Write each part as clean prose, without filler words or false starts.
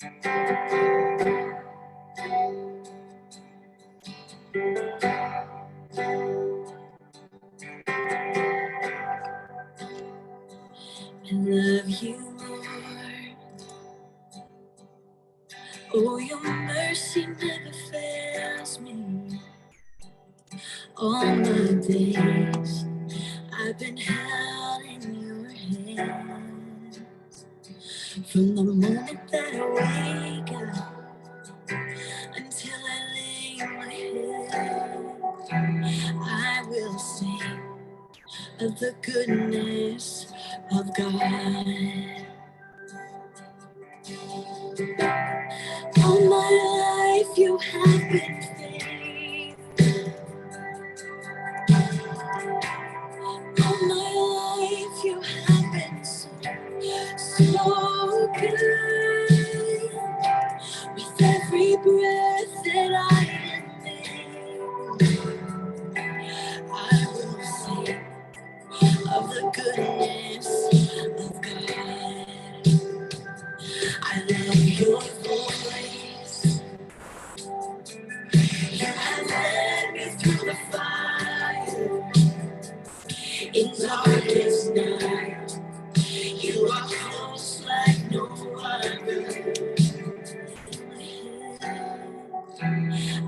love you, Lord. Oh, your mercy never fails me. All my days I've been held in your hands. From the moment that I wake up until I lay my head, I will sing of the goodness of God. All my life you have been faithful. All my life you have been so good. With every breath that I am able, I will sing of the goodness of God. I love your voice. You have led me through the fire. In darkest night, you are close like no other.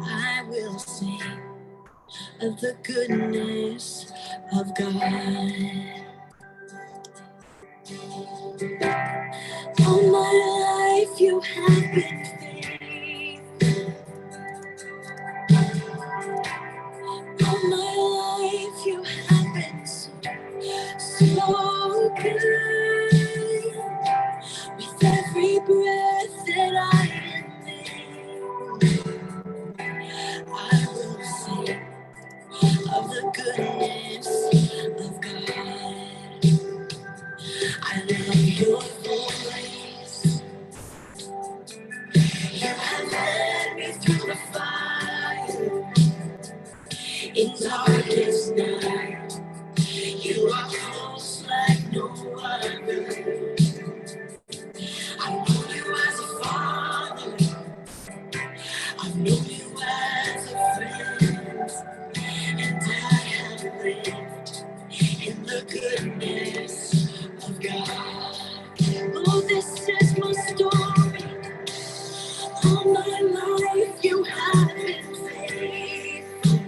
I will sing of the goodness of God. All my life you have been faithful. All my life you have been so good. With every breath that I am able, I will sing of the goodness of God. I love your voice. You have led me through the fire. In darkest night, you are close like no other. I know you as a father. I've known you as a friend. And I have lived in the goodness of God. Oh, this is my story. All my life you have been faithful.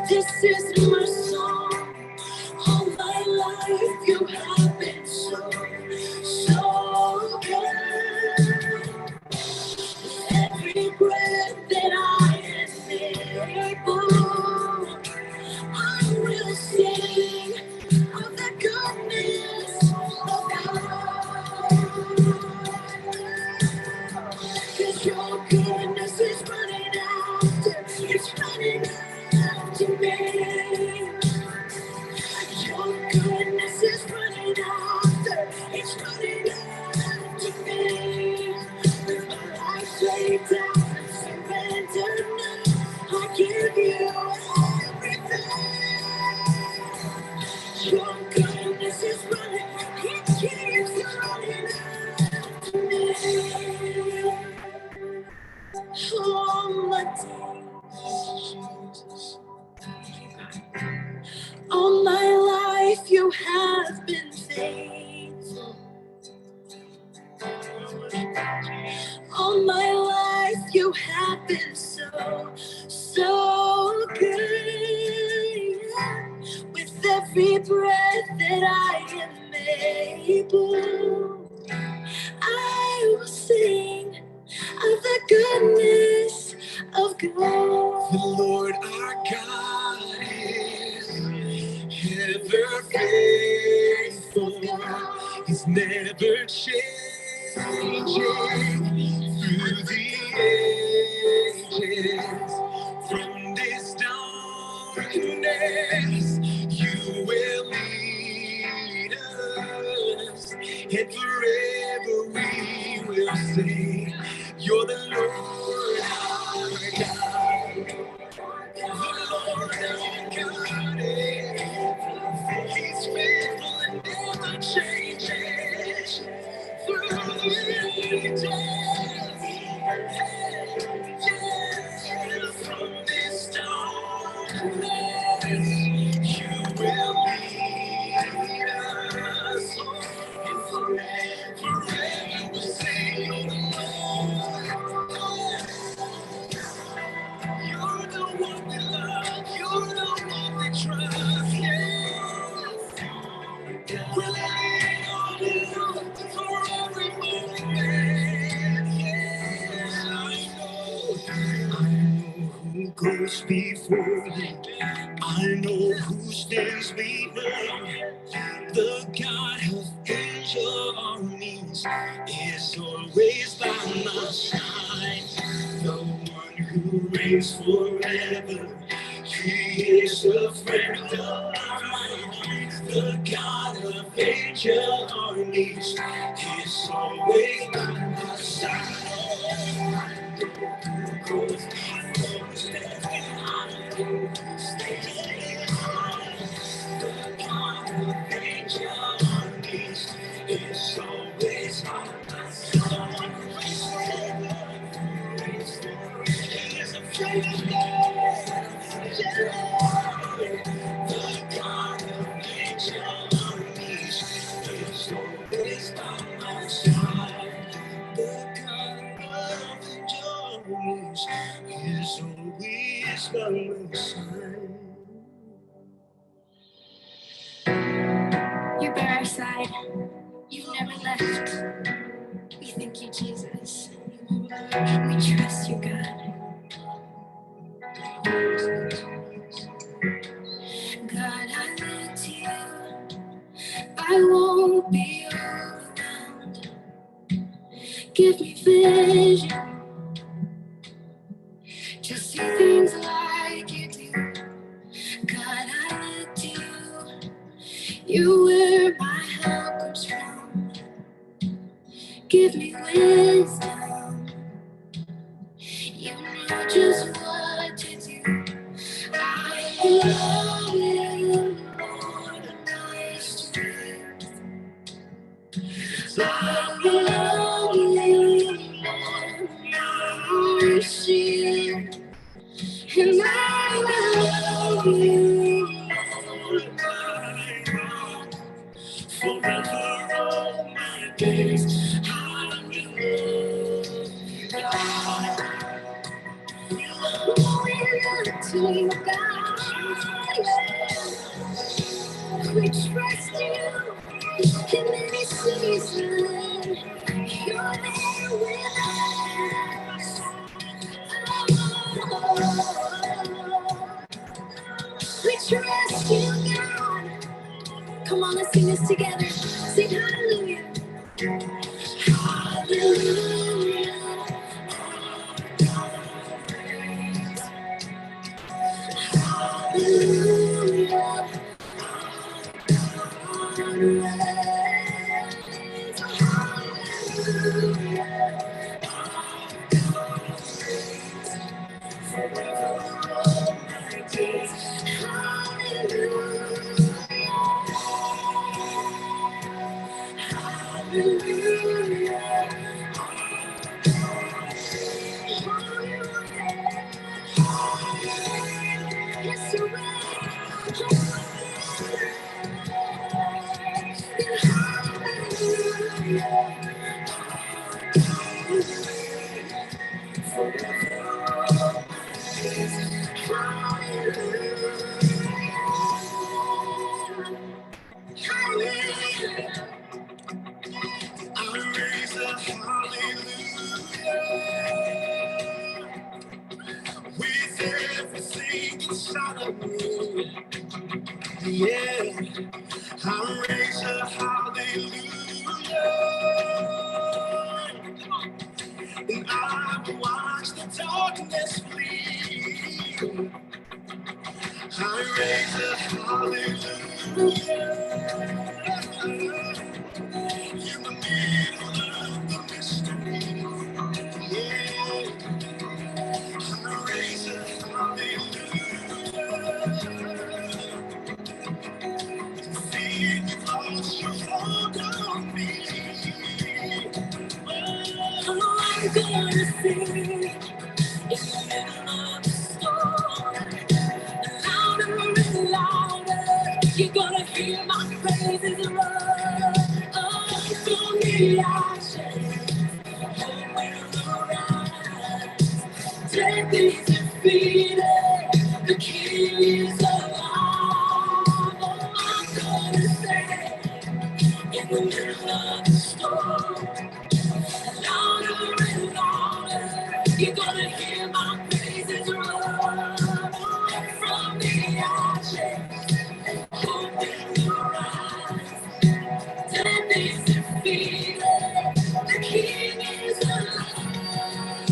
This is my song. All my life you have been so good. Every breath that I am able, I will sing of the goodness of God. 'Cause your goodness is running after, it's running after me. Your goodness is running after, it's running after me. With my life laid down, surrender now, I give you everything. Your goodness is running, it keeps running after me. All my days, all my life you have been faithful. All my life you have been so good. With every breath that I am able, I will sing of the goodness of God. The Lord our God is ever faithful. He's never changing through the ages. From this darkness, you will lead us, and forever we will sing. You're the Lord our God. The Lord our God is. He's faithful and never changes through the ages. From this darkness, you will lead us, and forever we'll sing the Lord. You're the one we love, you're the one we trust, yes. We're laying on you for every moment, yes. I know who goes before you. I know who stands behind. The God of angel armies is always by my side. The one who reigns forever. He is a friend of mine. The God of angel armies is always by my side. It's always on my side. He's a friend of mine. The God of angel armies is always by my side. The God of angel armies is always by my side. You're by our side. You've never left. We thank you, Jesus. We trust you, God. God, I look to you. I won't be overwhelmed. Give me vision to see things like you do. God, I look to you. You where my help comes from. Give me wisdom. You know just what to do. I love you, Lord, my strength. I love you, Lord, my shield. And I love you, Lord, my rock. Forever all my days, I will love God. We look to you, God. We trust you in any season. You're there with us. We trust you, God. Come on, let's sing this together. Sing hallelujah. Hallelujah. Hallelujah. With everything inside of me, yeah, I raise a hallelujah, and I will watch the darkness flee. I raise a hallelujah in the middle of the mystery, yeah. Raise a hallelujah. Fear you lost your hold on me. Oh, I gonna sing in the middle of the storm. Louder and louder, you're gonna hear my praises roar. Oh, from the ashes, hope will arise. Death is defeated, the King is alive. Oh, I'm gonna say in the middle of the storm. Louder and louder, you're gonna hear my praises roar. From the ashes, hope will arise. Death is defeated, the King is alive.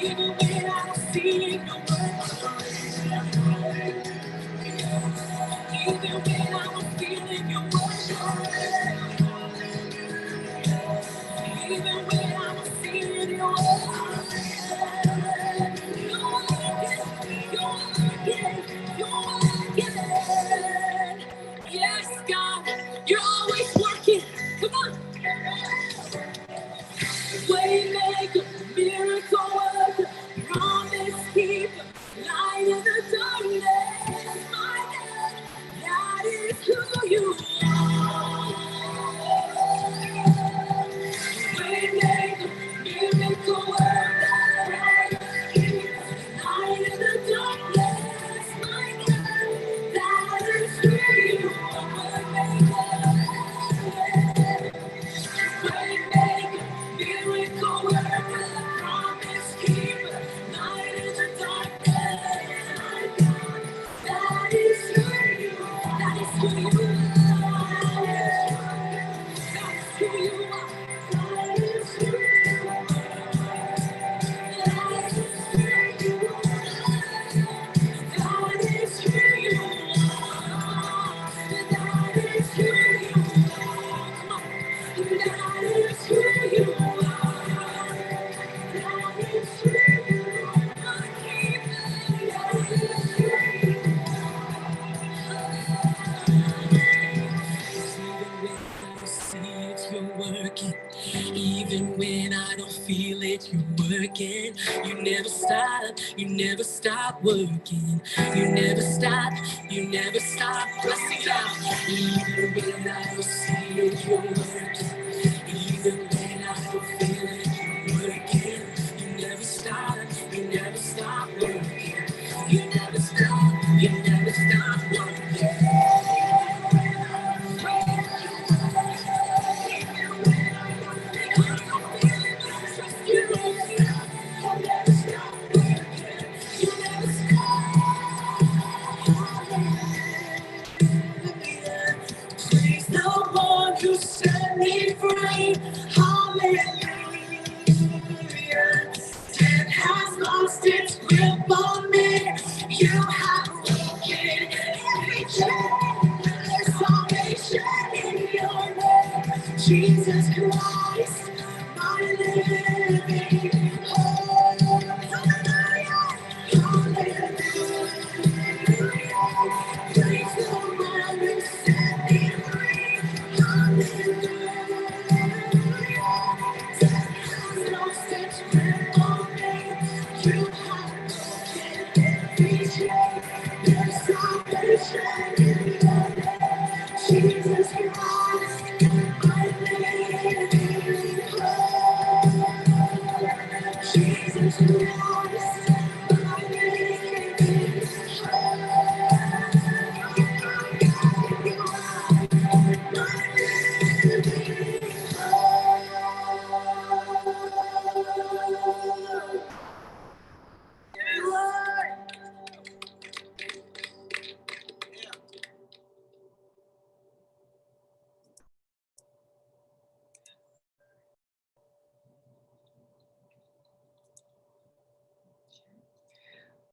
Even when I don't see no one, even when I don't feel it, you're working. Even when I don't see it, you're working. You're working. Yes, God, you're always working. Come on. Waymaker, miracle worker, promise keeper, light in the darkness, my God, that is who you are. Waymaker, miracle worker, promise keeper, light in the darkness, my God, that is who you are. Miracle worker, promise keeper, light in the darkness. That is who you are. That is who you are. That is who you are. That is who you are. That is who you are. That is who you are. That is who you are. That is who you are. That is who you are. That is who you are. You're working, even when I don't feel it, you're working. You never stop working. You never stop. Let's sing it out. Even when I don't see it, you're working. Even when I don't feel it, you're working. You never stop working. You never stop working. Praise the one who set me free. Hallelujah. Death has lost its grip on me. You have broken every chain. There's salvation in your name. Jesus Christ, my living hope. Hallelujah. Praise the one who set me free. Hallelujah. Death has lost its grip on me. You have broken every chain. There's salvation in your name. Jesus Christ, my living hope. Jesus Christ, my living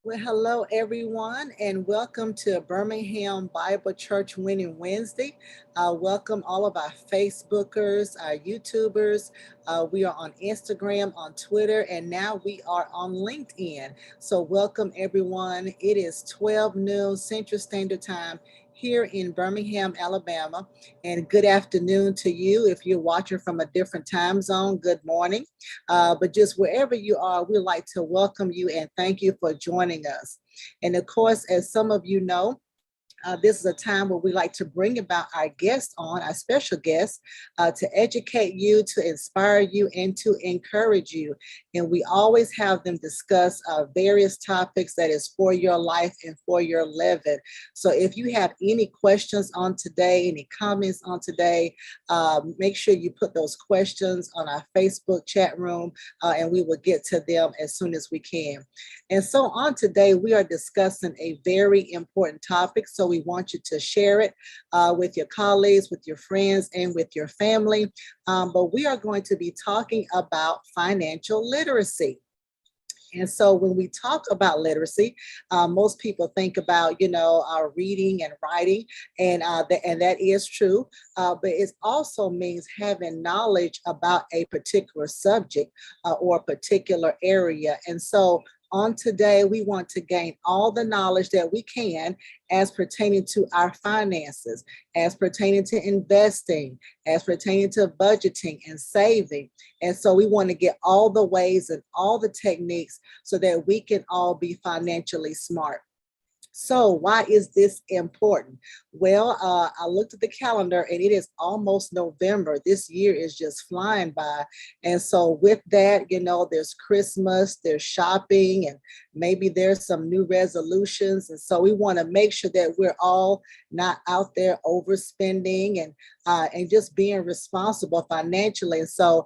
Well, hello everyone, and welcome to Birmingham Bible Church Winning Wednesday. Welcome all of our Facebookers, our YouTubers. We are on Instagram, on Twitter, and now we are on LinkedIn. So, welcome everyone. It is 12 noon Central Standard Time here in Birmingham, Alabama. And good afternoon to you. If you're watching from a different time zone, good morning. But just wherever you are, we'd like to welcome you and thank you for joining us. And of course, as some of you know, this is a time where we like to bring about our guests on, our special guests, to educate you, to inspire you, and to encourage you. And we always have them discuss various topics that is for your life and for your living. So if you have any questions on today, any comments on today, make sure you put those questions on our Facebook chat room, and we will get to them as soon as we can. And so on today, we are discussing a very important topic. So we want you to share it with your colleagues, with your friends, and with your family. But we are going to be talking about financial literacy. And so when we talk about literacy, most people think about, our reading and writing, and that is true. But it also means having knowledge about a particular subject or a particular area. And so on today, we want to gain all the knowledge that we can as pertaining to our finances, as pertaining to investing, as pertaining to budgeting and saving. And so we want to get all the ways and all the techniques so that we can all be financially smart. So why is this important? Well, I looked at the calendar and it is almost November. This year is just flying by. And so with that, there's Christmas, there's shopping, and maybe there's some new resolutions. And so we want to make sure that we're all not out there overspending and just being responsible financially. And so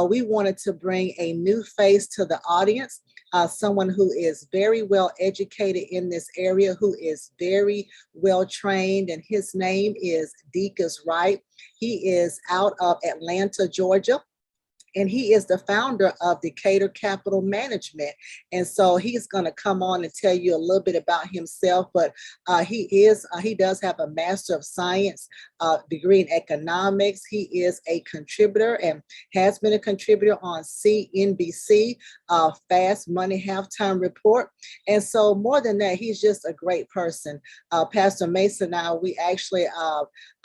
we wanted to bring a new face to the audience. Someone who is very well educated in this area, who is very well trained, and his name is Deacus Wright. He is out of Atlanta, Georgia. And he is the founder of Decatur Capital Management. And so he's going to come on and tell you a little bit about himself. But he does have a Master of Science degree in economics. He is a contributor and has been a contributor on CNBC, Fast Money Halftime Report. And so more than that, he's just a great person. Pastor Mason and I, we actually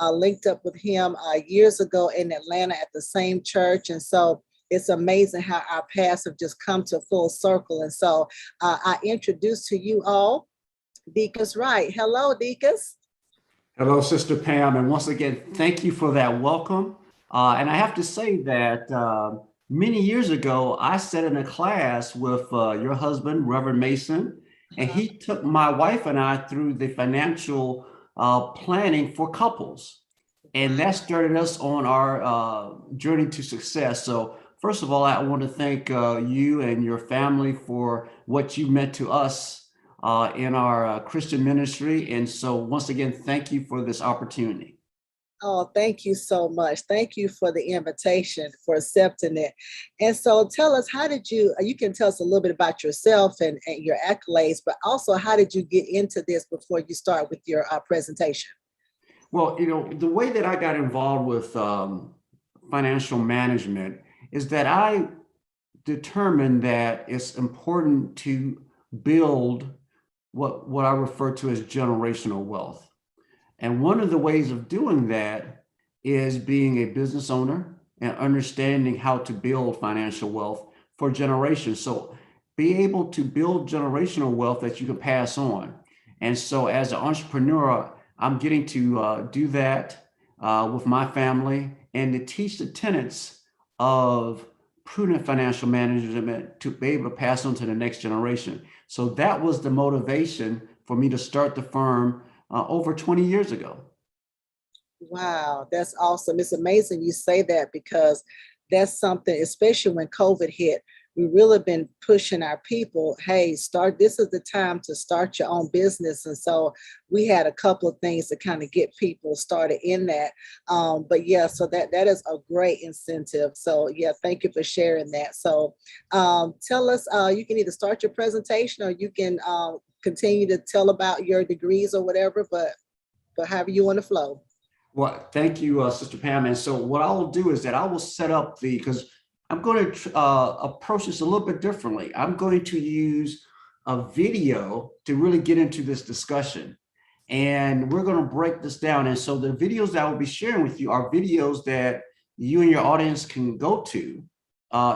linked up with him years ago in Atlanta at the same church. And so it's amazing how our paths have just come to full circle. And so I introduce to you all Deacus Wright. Hello, Deacus. Hello, Sister Pam. And once again, thank you for that welcome. And I have to say that many years ago, I sat in a class with your husband, Reverend Mason, and he took my wife and I through the financial planning for couples. And that started us on our journey to success. So first of all, I want to thank you and your family for what you meant to us in our Christian ministry. And so once again, thank you for this opportunity. Oh, thank you so much. Thank you for the invitation, for accepting it. And so tell us, how did you can tell us a little bit about yourself and your accolades, but also how did you get into this before you start with your presentation? Well, the way that I got involved with financial management is that I determined that it's important to build what I refer to as generational wealth. And one of the ways of doing that is being a business owner and understanding how to build financial wealth for generations. So be able to build generational wealth that you can pass on. And so as an entrepreneur, I'm getting to do that with my family and to teach the tenets of prudent financial management to be able to pass on to the next generation. So that was the motivation for me to start the firm over 20 years ago. Wow, that's awesome. It's amazing you say that because that's something, especially when COVID hit, we really been pushing our people, hey, this is the time to start your own business. And so we had a couple of things to kind of get people started in that. But yeah, so that is a great incentive. So yeah, thank you for sharing that. So tell us, you can either start your presentation or you can continue to tell about your degrees or whatever, but however you want to flow. Well, thank you, Sister Pam. And so what I will do is that I will set up because I'm going to approach this a little bit differently. I'm going to use a video to really get into this discussion. And we're going to break this down. And so the videos that I will be sharing with you are videos that you and your audience can go to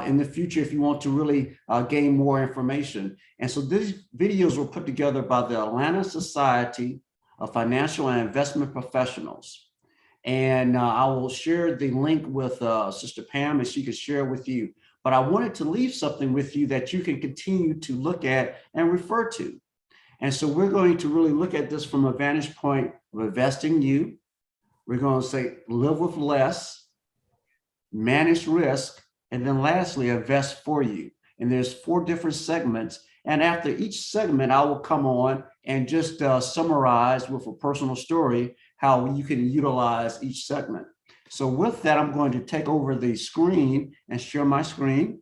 in the future if you want to really gain more information. And so these videos were put together by the Atlanta Society of Financial and Investment Professionals. And I will share the link with Sister Pam and she can share with you. But I wanted to leave something with you that you can continue to look at and refer to. And so we're going to really look at this from a vantage point of investing you. We're going to say live with less, manage risk, and then lastly, invest for you. And there's 4 different segments. And after each segment, I will come on and just summarize with a personal story how you can utilize each segment. So with that, I'm going to take over the screen and share my screen.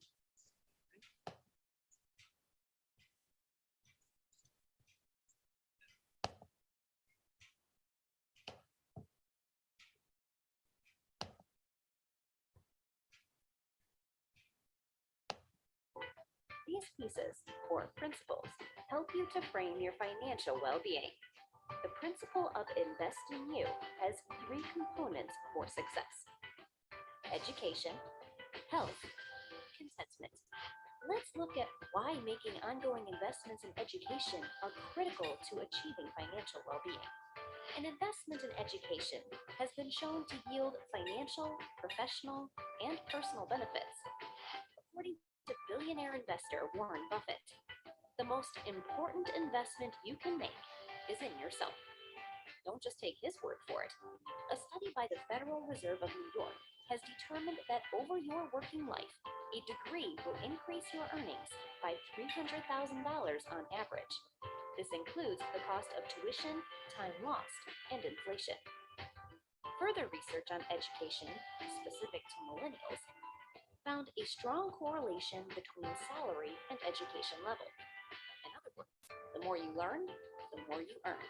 These pieces, or principles, help you to frame your financial well-being. The principle of invest in you has 3 components for success: education, health, contentment. Let's look at why making ongoing investments in education are critical to achieving financial well-being. An investment in education has been shown to yield financial, professional, and personal benefits. According to billionaire investor Warren Buffett, the most important investment you can make is in yourself. Don't just take his word for it. A study by the Federal Reserve of New York has determined that over your working life, a degree will increase your earnings by $300,000 on average. This includes the cost of tuition, time lost, and inflation. Further research on education, specific to millennials, found a strong correlation between salary and education level. In other words, the more you learn, the more you earn.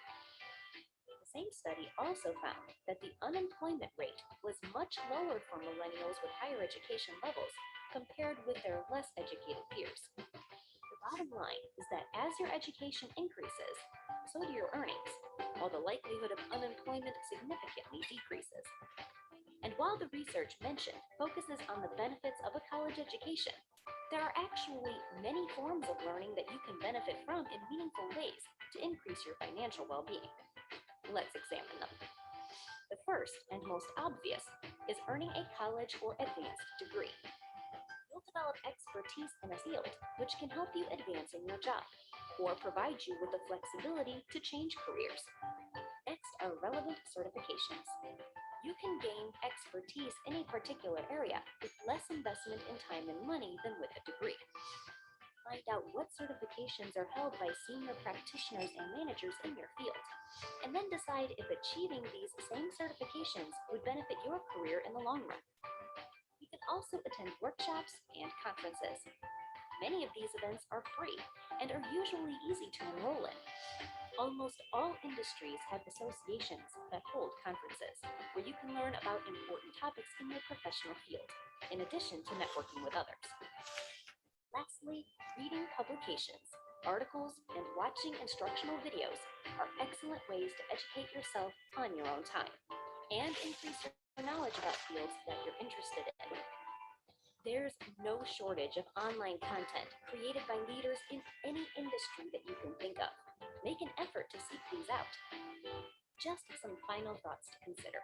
The same study also found that the unemployment rate was much lower for millennials with higher education levels compared with their less educated peers. The bottom line is that as your education increases, so do your earnings, while the likelihood of unemployment significantly decreases. And while the research mentioned focuses on the benefits of a college education, there are actually many forms of learning that you can benefit from in meaningful ways to increase your financial well-being. Let's examine them. The first and most obvious is earning a college or advanced degree. You'll develop expertise in a field which can help you advance in your job or provide you with the flexibility to change careers. Next are relevant certifications. You can gain expertise in a particular area with less investment in time and money than with a degree. Find out what certifications are held by senior practitioners and managers in your field, and then decide if achieving these same certifications would benefit your career in the long run. You can also attend workshops and conferences. Many of these events are free and are usually easy to enroll in. Almost all industries have associations that hold conferences where you can learn about important topics in your professional field, in addition to networking with others. Lastly, reading publications, articles, and watching instructional videos are excellent ways to educate yourself on your own time and increase your knowledge about fields that you're interested in. There's no shortage of online content created by leaders in any industry that you can think of. Make an effort to seek these out. Just some final thoughts to consider.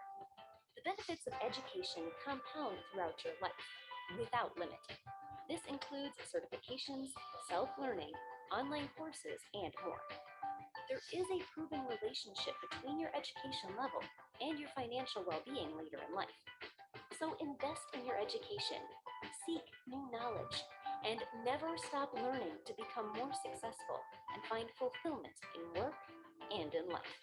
The benefits of education compound throughout your life, without limit. This includes certifications, self-learning, online courses, and more. There is a proven relationship between your education level and your financial well-being later in life. So invest in your education, seek new knowledge, and never stop learning to become more successful and find fulfillment in work and in life.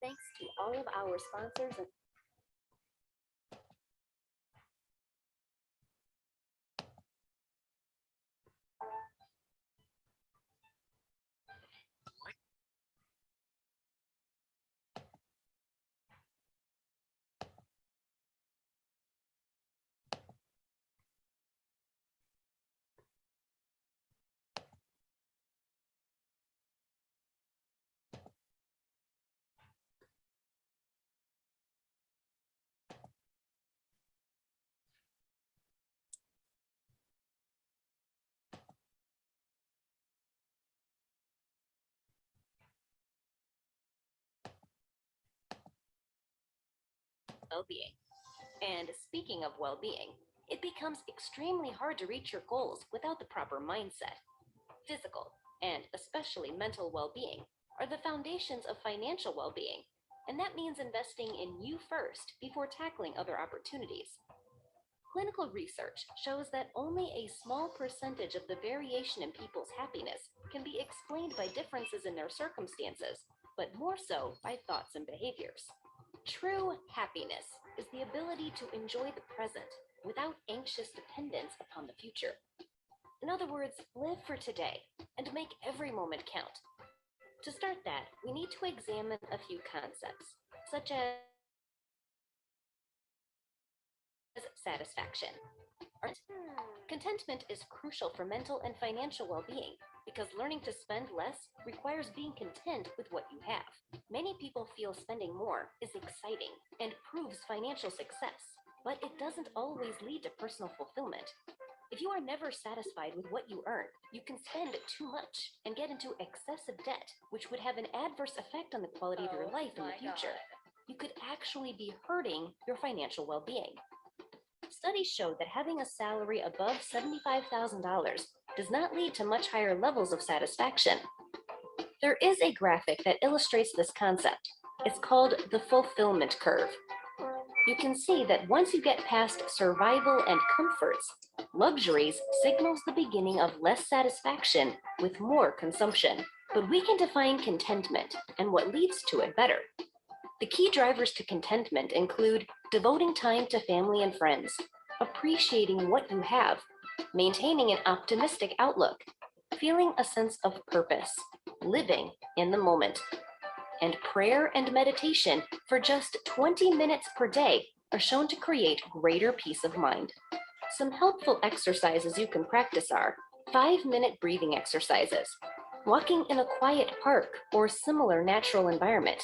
Thanks to all of our sponsors and well-being. And speaking of well-being, it becomes extremely hard to reach your goals without the proper mindset. Physical, and especially mental well-being, are the foundations of financial well-being, and that means investing in you first before tackling other opportunities. Clinical research shows that only a small percentage of the variation in people's happiness can be explained by differences in their circumstances, but more so by thoughts and behaviors. True happiness is the ability to enjoy the present without anxious dependence upon the future. In other words, live for today and make every moment count. To start that, we need to examine a few concepts, such as satisfaction. Contentment is crucial for mental and financial well-being because learning to spend less requires being content with what you have. Many people feel spending more is exciting and proves financial success, but it doesn't always lead to personal fulfillment. If you are never satisfied with what you earn, you can spend too much and get into excessive debt, which would have an adverse effect on the quality of your life in the future. You could actually be hurting your financial well-being. Studies show that having a salary above $75,000 does not lead to much higher levels of satisfaction. There is a graphic that illustrates this concept. It's called the fulfillment curve. You can see that once you get past survival and comforts, luxuries signals the beginning of less satisfaction with more consumption. But we can define contentment and what leads to it better. The key drivers to contentment include devoting time to family and friends, appreciating what you have, maintaining an optimistic outlook, feeling a sense of purpose, living in the moment. And prayer and meditation for just 20 minutes per day are shown to create greater peace of mind. Some helpful exercises you can practice are 5-minute breathing exercises, walking in a quiet park or similar natural environment,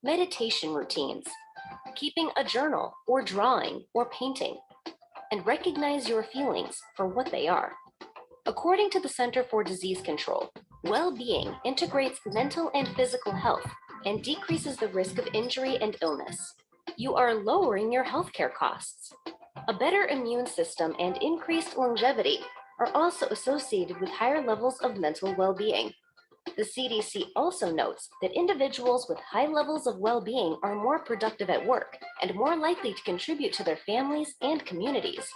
meditation routines, keeping a journal or drawing or painting, and recognize your feelings for what they are. According to the Center for Disease Control, well-being integrates mental and physical health and decreases the risk of injury and illness. You are lowering your healthcare costs. A better immune system and increased longevity are also associated with higher levels of mental well-being. The CDC also notes that individuals with high levels of well-being are more productive at work and more likely to contribute to their families and communities.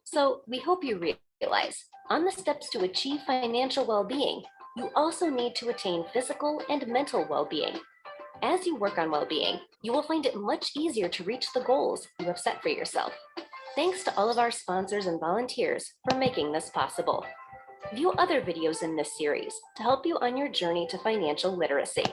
So we hope you realize, on the steps to achieve financial well-being, you also need to attain physical and mental well-being. As you work on well-being, you will find it much easier to reach the goals you have set for yourself. Thanks to all of our sponsors and volunteers for making this possible. View other videos in this series to help you on your journey to financial literacy.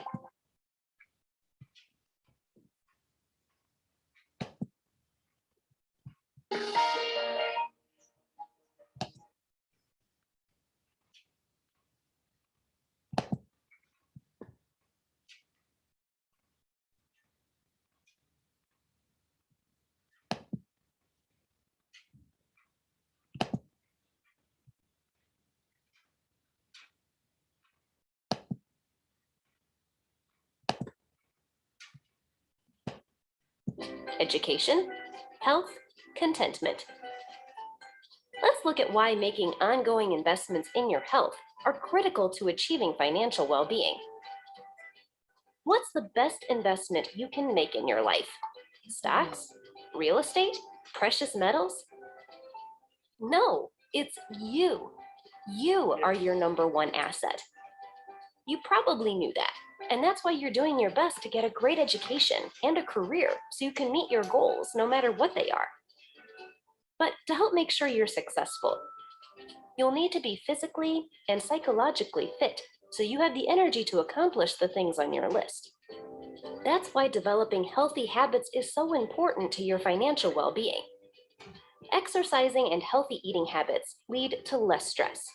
Education, health, contentment. Let's look at why making ongoing investments in your health are critical to achieving financial well-being. What's the best investment you can make in your life? Stocks? Real estate? Precious metals? No, It's you. You are your number one asset. You probably knew that, and that's why you're doing your best to get a great education and a career so you can meet your goals no matter what they are. But to help make sure you're successful, you'll need to be physically and psychologically fit so you have the energy to accomplish the things on your list. That's why developing healthy habits is so important to your financial well-being. Exercising and healthy eating habits lead to less stress.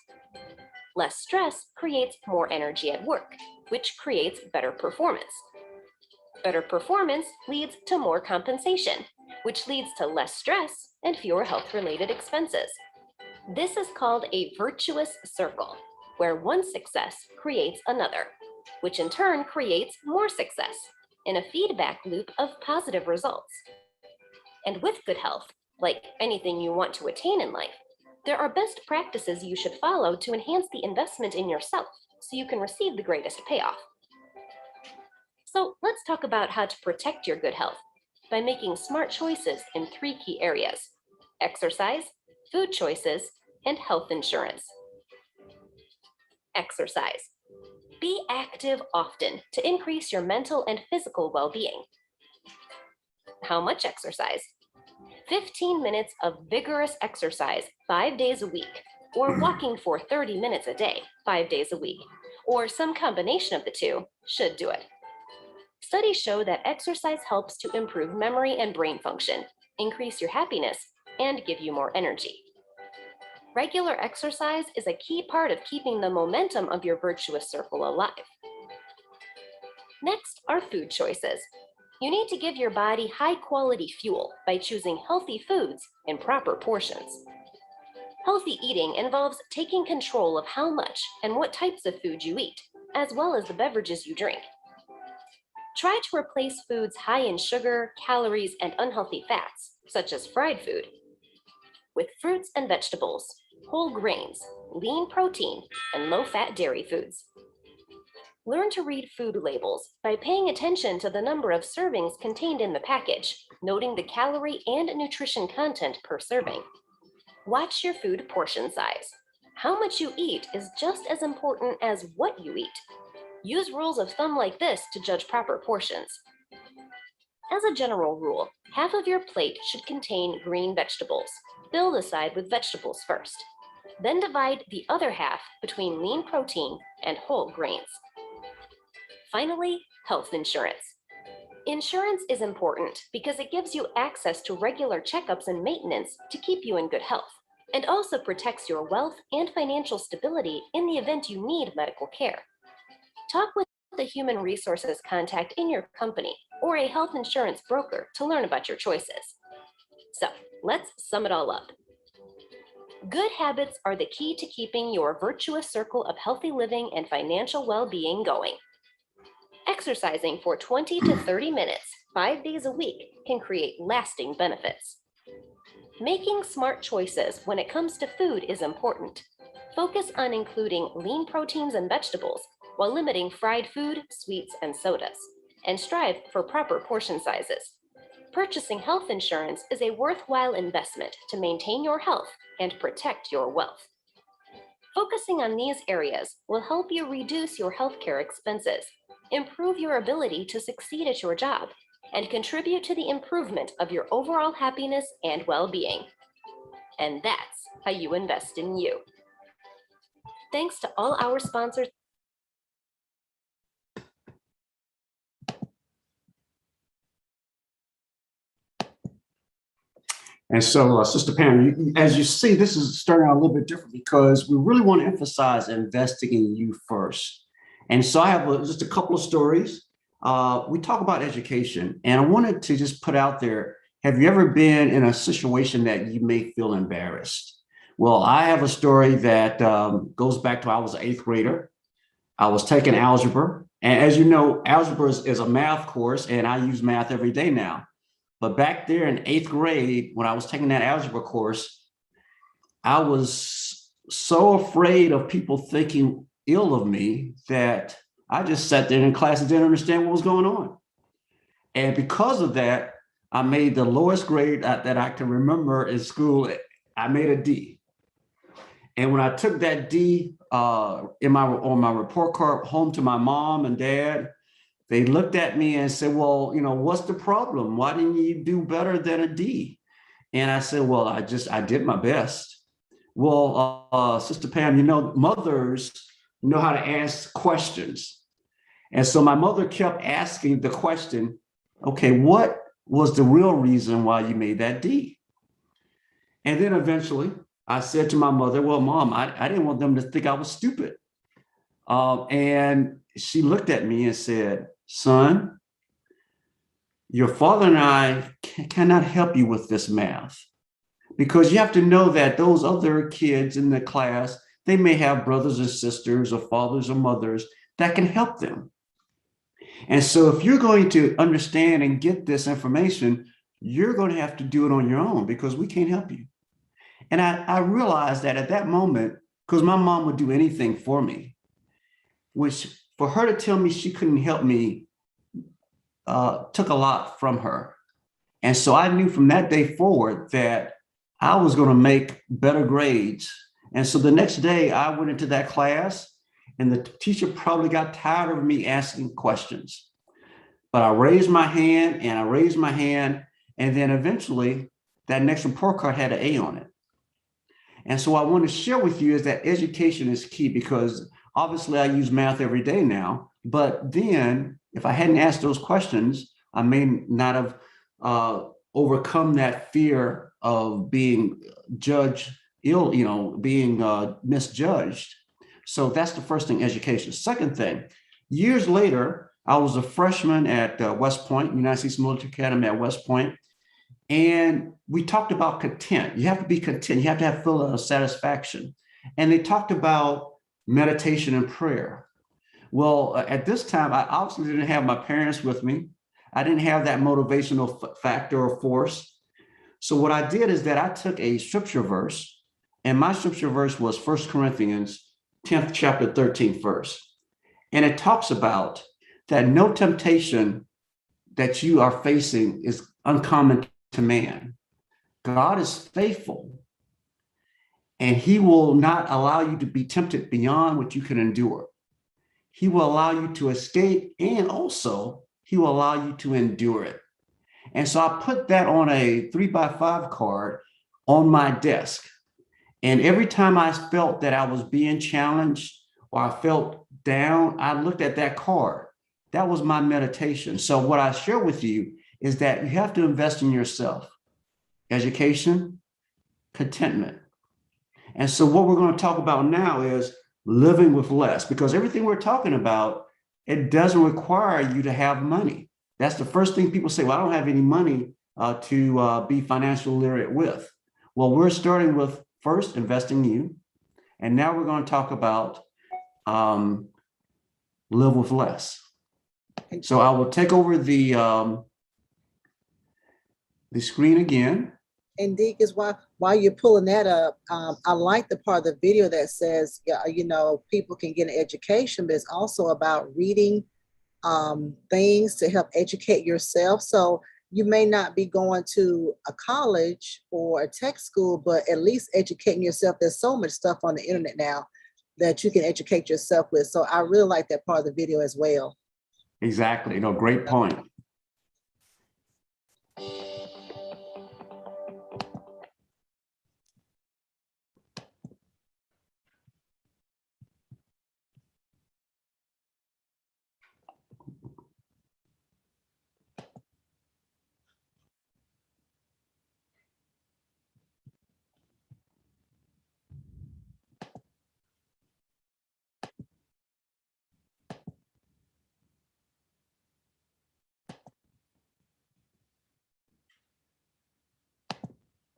Less stress creates more energy at work, which creates better performance. Better performance leads to more compensation, which leads to less stress and fewer health-related expenses. This is called a virtuous circle, where one success creates another, which in turn creates more success in a feedback loop of positive results. And with good health, like anything you want to attain in life, there are best practices you should follow to enhance the investment in yourself so you can receive the greatest payoff. So let's talk about how to protect your good health by making smart choices in 3 key areas: exercise, food choices, and health insurance. Exercise. Be active often to increase your mental and physical well-being. How much exercise? 15 minutes of vigorous exercise 5 days a week, or walking for 30 minutes a day, 5 days a week, or some combination of the two should do it. Studies show that exercise helps to improve memory and brain function, increase your happiness, and give you more energy. Regular exercise is a key part of keeping the momentum of your virtuous circle alive. Next are food choices. You need to give your body high-quality fuel by choosing healthy foods in proper portions. Healthy eating involves taking control of how much and what types of food you eat, as well as the beverages you drink. Try to replace foods high in sugar, calories, and unhealthy fats, such as fried food, with fruits and vegetables, whole grains, lean protein, and low-fat dairy foods. Learn to read food labels by paying attention to the number of servings contained in the package, noting the calorie and nutrition content per serving. Watch your food portion size. How much you eat is just as important as what you eat. Use rules of thumb like this to judge proper portions. As a general rule, half of your plate should contain green vegetables. Fill the side with vegetables first. Then divide the other half between lean protein and whole grains. Finally, health insurance. Insurance is important because it gives you access to regular checkups and maintenance to keep you in good health, and also protects your wealth and financial stability in the event you need medical care. Talk with the human resources contact in your company or a health insurance broker to learn about your choices. So let's sum it all up. Good habits are the key to keeping your virtuous circle of healthy living and financial well-being going. Exercising for 20 to 30 minutes, 5 days a week, can create lasting benefits. Making smart choices when it comes to food is important. Focus on including lean proteins and vegetables while limiting fried food, sweets, and sodas, and strive for proper portion sizes. Purchasing health insurance is a worthwhile investment to maintain your health and protect your wealth. Focusing on these areas will help you reduce your healthcare expenses, improve your ability to succeed at your job, and contribute to the improvement of your overall happiness and well-being. And that's how you invest in you. Thanks to all our sponsors. And so, Sister Pam, as you see, this is starting out a little bit different because we really want to emphasize investing in you first. And so I have just a couple of stories. We talk about education, and I wanted to just put out there, have you ever been in a situation that you may feel embarrassed? Well, I have a story that goes back to I was an 8th grader. I was taking algebra. And as you know, algebra is a math course, and I use math every day now. But back there in 8th grade, when I was taking that algebra course, I was so afraid of people thinking ill of me that I just sat there in class and didn't understand what was going on. And because of that, I made the lowest grade that I can remember in school. I made a D. And when I took that D on my report card home to my mom and dad, they looked at me and said, well, what's the problem? Why didn't you do better than a D? And I said, well, I did my best. Well, Sister Pam, mothers know how to ask questions. And so my mother kept asking the question, okay, what was the real reason why you made that D? And then eventually I said to my mother, well, Mom, I didn't want them to think I was stupid. And she looked at me and said, son, your father and I cannot help you with this math, because you have to know that those other kids in the class, they may have brothers and sisters or fathers or mothers that can help them. And so if you're going to understand and get this information, you're going to have to do it on your own, because we can't help you. And I realized that at that moment, because my mom would do anything for me, which for her to tell me she couldn't help me took a lot from her. And so I knew from that day forward that I was going to make better grades. And so the next day I went into that class, and the teacher probably got tired of me asking questions. But I raised my hand and I raised my hand. And then eventually that next report card had an A on it. And so I want to share with you is that education is key, because obviously I use math every day now. But then if I hadn't asked those questions, I may not have overcome that fear of being judged being misjudged. So that's the first thing, education. Second thing, years later, I was a freshman at West Point, United States Military Academy at West Point. And we talked about content. You have to be content. You have to have feeling of satisfaction. And they talked about meditation and prayer. Well, at this time, I obviously didn't have my parents with me. I didn't have that motivational factor or force. So what I did is that I took a scripture verse, and my scripture verse was 1 Corinthians 10th chapter 13th verse. And it talks about that no temptation that you are facing is uncommon to man. God is faithful, and he will not allow you to be tempted beyond what you can endure. He will allow you to escape, and also he will allow you to endure it. And so I put that on a 3x5 card on my desk. And every time I felt that I was being challenged or I felt down, I looked at that card. That was my meditation. So what I share with you is that you have to invest in yourself. Education, contentment. And so what we're going to talk about now is living with less, because everything we're talking about, it doesn't require you to have money. That's the first thing people say, well, I don't have any money to be financially literate with. Well, we're starting with first investing in you. And now we're going to talk about live with less. So I will take over the screen again. And Deacons, while you're pulling that up, I like the part of the video that says, people can get an education, but it's also about reading things to help educate yourself. So you may not be going to a college or a tech school, but at least educating yourself. There's so much stuff on the internet now that you can educate yourself with. So I really like that part of the video as well. Exactly. Great point.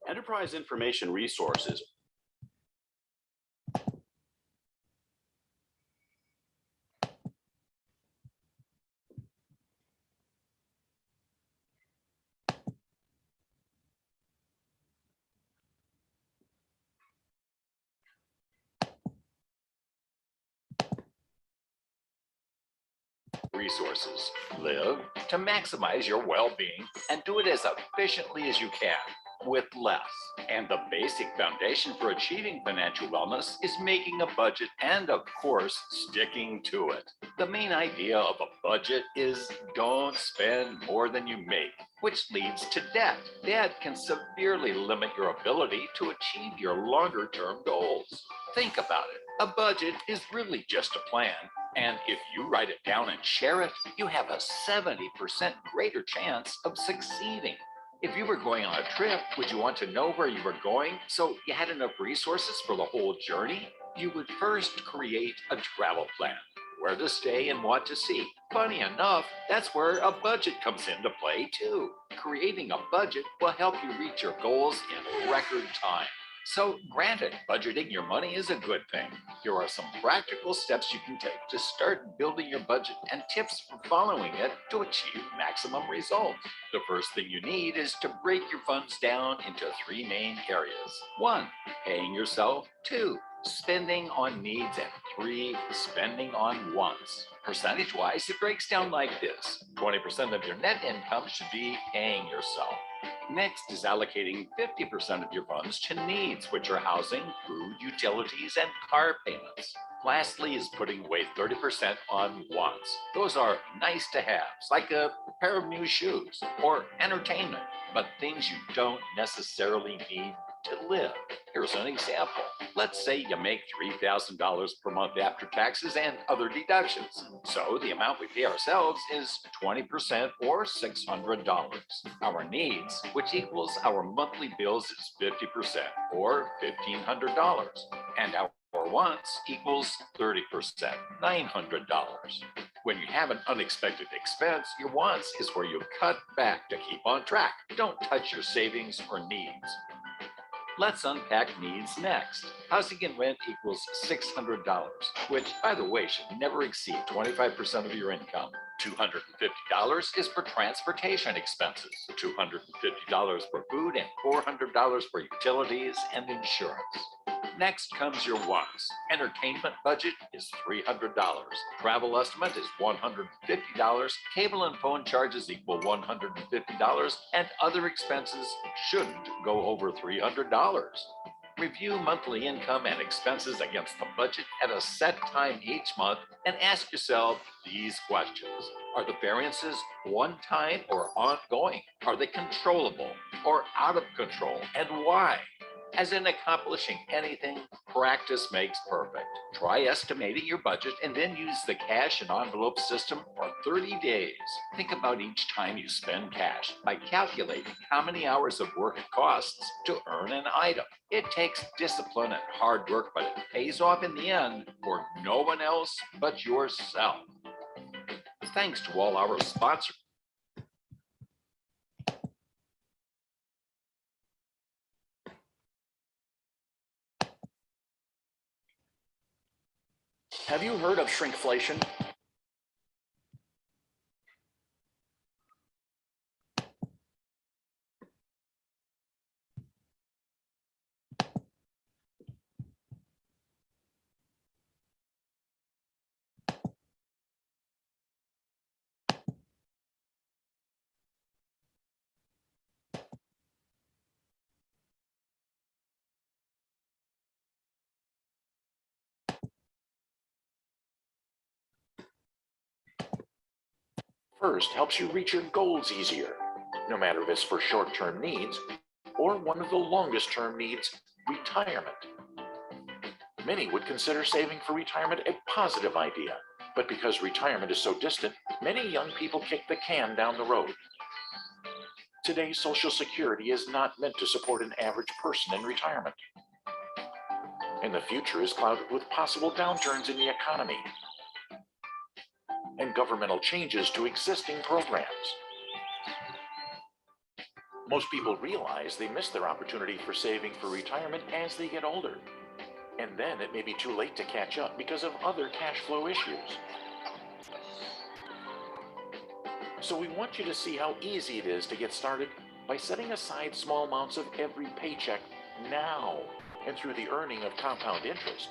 Enterprise Information Resources. Live to maximize your well-being and do it as efficiently as you can. with less. And the basic foundation for achieving financial wellness is making a budget and, of course, sticking to it. The main idea of a budget is don't spend more than you make, which leads to debt. Debt can severely limit your ability to achieve your longer-term goals. Think about it. A budget is really just a plan. And if you write it down and share it, you have a 70% greater chance of succeeding. If you were going on a trip, would you want to know where you were going so you had enough resources for the whole journey? You would first create a travel plan, where to stay and what to see. Funny enough, that's where a budget comes into play too. Creating a budget will help you reach your goals in record time. So granted, budgeting your money is a good thing. Here are some practical steps you can take to start building your budget and tips for following it to achieve maximum results. The first thing you need is to break your funds down into three main areas. 1, paying yourself. 2, spending on needs. And 3, spending on wants. Percentage-wise, it breaks down like this. 20% of your net income should be paying yourself. Next is allocating 50% of your funds to needs, which are housing, food, utilities, and car payments. Lastly is putting away 30% on wants. Those are nice to haves, like a pair of new shoes or entertainment, but things you don't necessarily need to live. Here's an example. Let's say you make $3,000 per month after taxes and other deductions. So the amount we pay ourselves is 20% or $600. Our needs, which equals our monthly bills, is 50% or $1,500. And our wants equals 30%, $900. When you have an unexpected expense, your wants is where you cut back to keep on track. Don't touch your savings or needs. Let's unpack needs next. Housing and rent equals $600, which, by the way, should never exceed 25% of your income. $250 is for transportation expenses, $250 for food, and $400 for utilities and insurance. Next comes your wants. Entertainment budget is $300. Travel estimate is $150. Cable and phone charges equal $150, and other expenses shouldn't go over $300. Review monthly income and expenses against the budget at a set time each month and ask yourself these questions. Are the variances one time or ongoing? Are they controllable or out of control, and why? As in accomplishing anything, practice makes perfect. Try estimating your budget and then use the cash and envelope system for 30 days. Think about each time you spend cash by calculating how many hours of work it costs to earn an item. It takes discipline and hard work, but it pays off in the end for no one else but yourself. Thanks to all our sponsors. Have you heard of shrinkflation? First, helps you reach your goals easier, no matter if it's for short-term needs or one of the longest-term needs, retirement. Many would consider saving for retirement a positive idea, but because retirement is so distant, many young people kick the can down the road. Today, Social Security is not meant to support an average person in retirement. And the future is clouded with possible downturns in the economy and governmental changes to existing programs. Most people realize they miss their opportunity for saving for retirement as they get older. And then it may be too late to catch up because of other cash flow issues. So we want you to see how easy it is to get started by setting aside small amounts of every paycheck now. And through the earning of compound interest,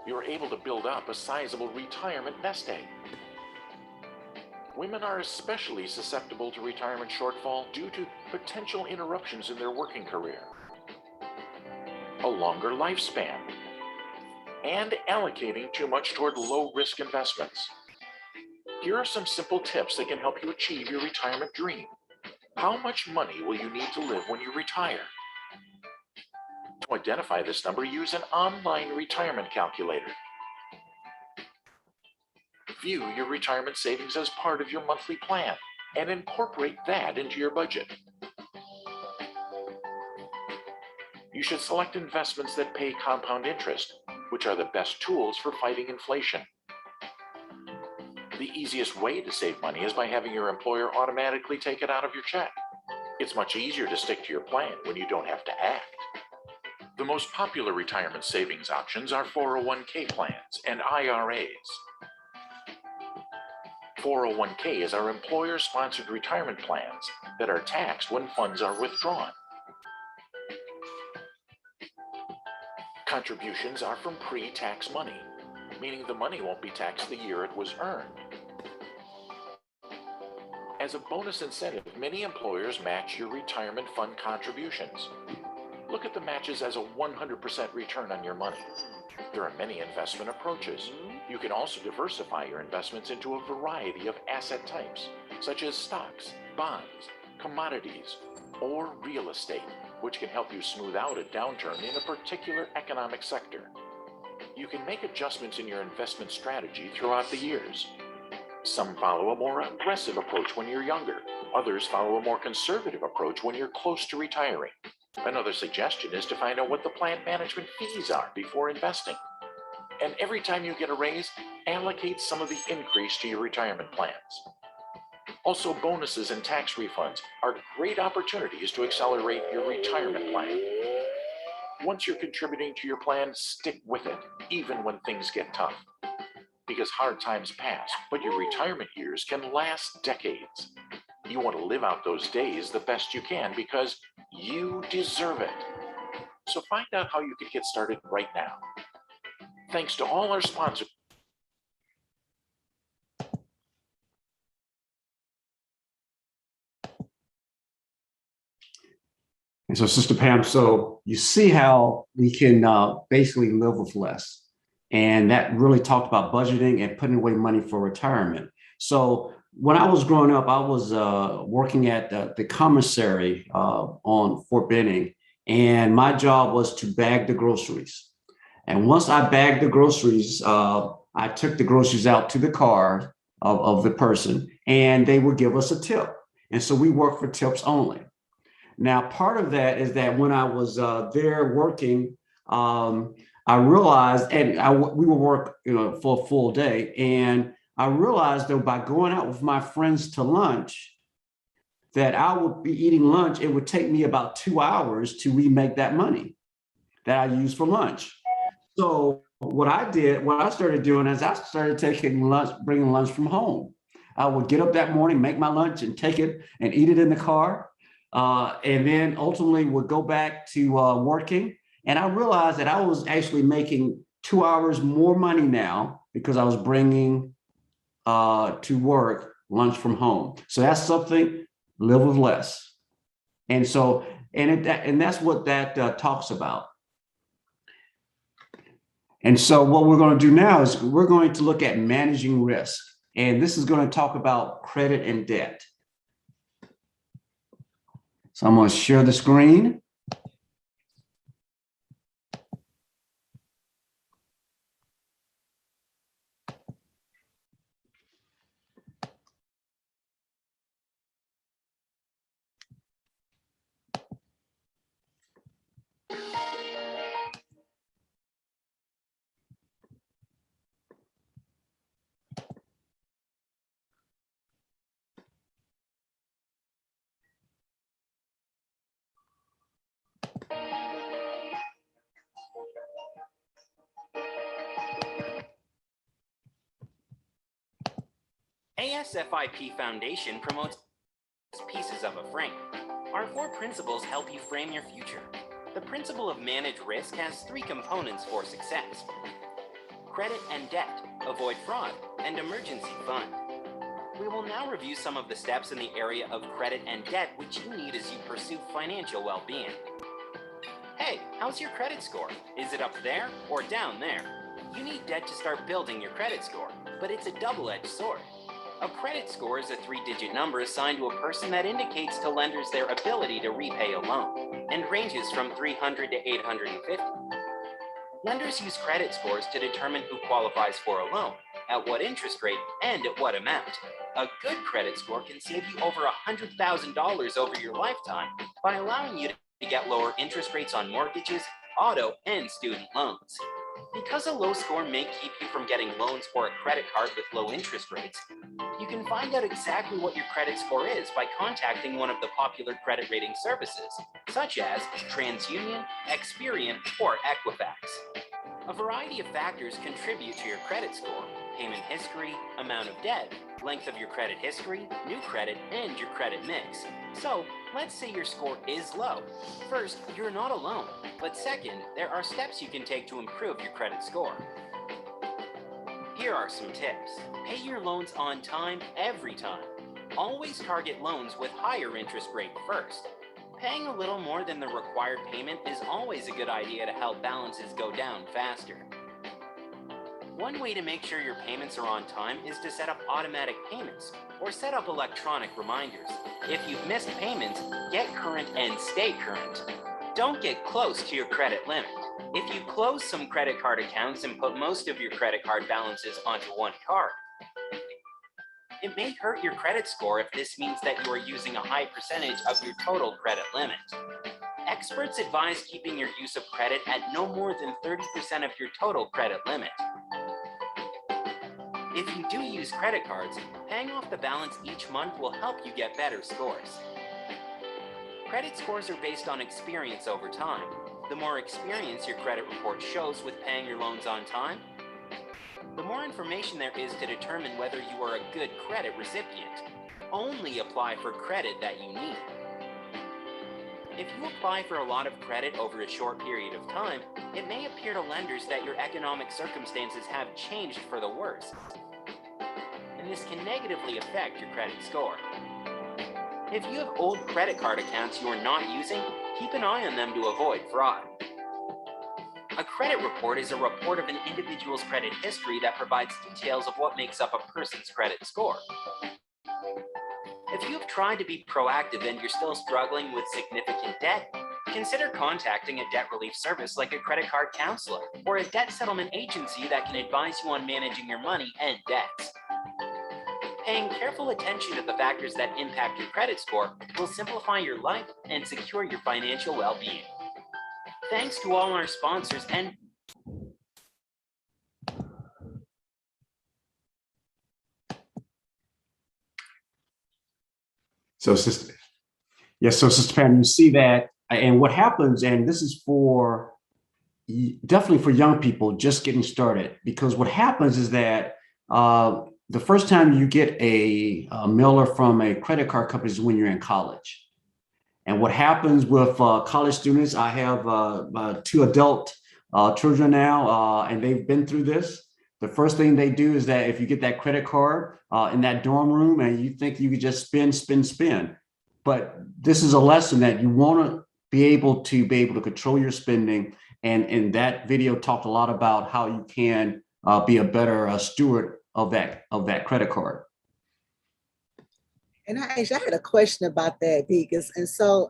you're able to build up a sizable retirement nest egg. Women are especially susceptible to retirement shortfall due to potential interruptions in their working career, a longer lifespan, and allocating too much toward low-risk investments. Here are some simple tips that can help you achieve your retirement dream. How much money will you need to live when you retire? To identify this number, use an online retirement calculator. View your retirement savings as part of your monthly plan and incorporate that into your budget. You should select investments that pay compound interest, which are the best tools for fighting inflation. The easiest way to save money is by having your employer automatically take it out of your check. It's much easier to stick to your plan when you don't have to act. The most popular retirement savings options are 401k plans and IRAs. 401k is our employer-sponsored retirement plans that are taxed when funds are withdrawn. Contributions are from pre-tax money, meaning the money won't be taxed the year it was earned. As a bonus incentive, many employers match your retirement fund contributions. Look at the matches as a 100% return on your money. There are many investment approaches. You can also diversify your investments into a variety of asset types, such as stocks, bonds, commodities, or real estate, which can help you smooth out a downturn in a particular economic sector. You can make adjustments in your investment strategy throughout the years. Some follow a more aggressive approach when you're younger. Others follow a more conservative approach when you're close to retiring. Another suggestion is to find out what the plan management fees are before investing. And every time you get a raise, allocate some of the increase to your retirement plans. Also, bonuses and tax refunds are great opportunities to accelerate your retirement plan. Once you're contributing to your plan, stick with it, even when things get tough. Because hard times pass, but your retirement years can last decades. You want to live out those days the best you can because you deserve it. So find out how you can get started right now. Thanks to all our sponsors. And so, Sister Pam, so you see how we can basically live with less. And that really talked about budgeting and putting away money for retirement. So when I was growing up, I was working at the commissary on Fort Benning, and my job was to bag the groceries. And once I bagged the groceries, I took the groceries out to the car of the person, and they would give us a tip. And so we worked for tips only. Now, part of that is that when I was there working, I realized, and we would work, for a full day, and I realized that by going out with my friends to lunch, that I would be eating lunch. It would take me about 2 hours to remake that money that I used for lunch. So what I started doing is I started taking lunch, bringing lunch from home. I would get up that morning, make my lunch, and take it and eat it in the car. And then ultimately would go back to working. And I realized that I was actually making 2 hours more money now because I was bringing to work lunch from home. So that's something, live with less. And so, and that's what that talks about. And so what we're going to do now is we're going to look at managing risk. And this is going to talk about credit and debt. So I'm going to share the screen. ASFIP Foundation promotes pieces of a frame. Our 4 principles help you frame your future. The principle of manage risk has 3 components for success: credit and debt, avoid fraud, and emergency fund. We will now review some of the steps in the area of credit and debt which you need as you pursue financial well-being. Hey, how's your credit score? Is it up there or down there? You need debt to start building your credit score, but it's a double-edged sword. A credit score is a 3-digit number assigned to a person that indicates to lenders their ability to repay a loan, and ranges from 300 to 850. Lenders use credit scores to determine who qualifies for a loan, at what interest rate, and at what amount. A good credit score can save you over $100,000 over your lifetime by allowing you to get lower interest rates on mortgages, auto, and student loans. Because a low score may keep you from getting loans or a credit card with low interest rates, you can find out exactly what your credit score is by contacting one of the popular credit rating services, such as TransUnion, Experian, or Equifax. A variety of factors contribute to your credit score: payment history, amount of debt, length of your credit history, new credit, and your credit mix. So, let's say your score is low. First, you're not alone. But second, there are steps you can take to improve your credit score. Here are some tips. Pay your loans on time every time. Always target loans with higher interest rate first. Paying a little more than the required payment is always a good idea to help balances go down faster. One way to make sure your payments are on time is to set up automatic payments or set up electronic reminders. If you've missed payments, get current and stay current. Don't get close to your credit limit. If you close some credit card accounts and put most of your credit card balances onto one card, it may hurt your credit score if this means that you are using a high percentage of your total credit limit. Experts advise keeping your use of credit at no more than 30% of your total credit limit. If you do use credit cards, paying off the balance each month will help you get better scores. Credit scores are based on experience over time. The more experience your credit report shows with paying your loans on time, the more information there is to determine whether you are a good credit recipient. Only apply for credit that you need. If you apply for a lot of credit over a short period of time, it may appear to lenders that your economic circumstances have changed for the worse, and this can negatively affect your credit score. If you have old credit card accounts you are not using, keep an eye on them to avoid fraud. A credit report is a report of an individual's credit history that provides details of what makes up a person's credit score. If you have tried to be proactive and you're still struggling with significant debt, consider contacting a debt relief service like a credit card counselor or a debt settlement agency that can advise you on managing your money and debts. Paying careful attention to the factors that impact your credit score will simplify your life and secure your financial well-being. Thanks to all our sponsors and So, Sister Pam, you see that, and what happens, and this is for definitely for young people just getting started, because what happens is that the first time you get a mailer from a credit card company is when you're in college. And what happens with college students, I have 2 adult children now, and they've been through this. The first thing they do is that if you get that credit card in that dorm room and you think you could just spend, but this is a lesson that you want to be able to control your spending. And that video talked a lot about how you can be a better steward of that credit card. And I had a question about that, Deacons. And so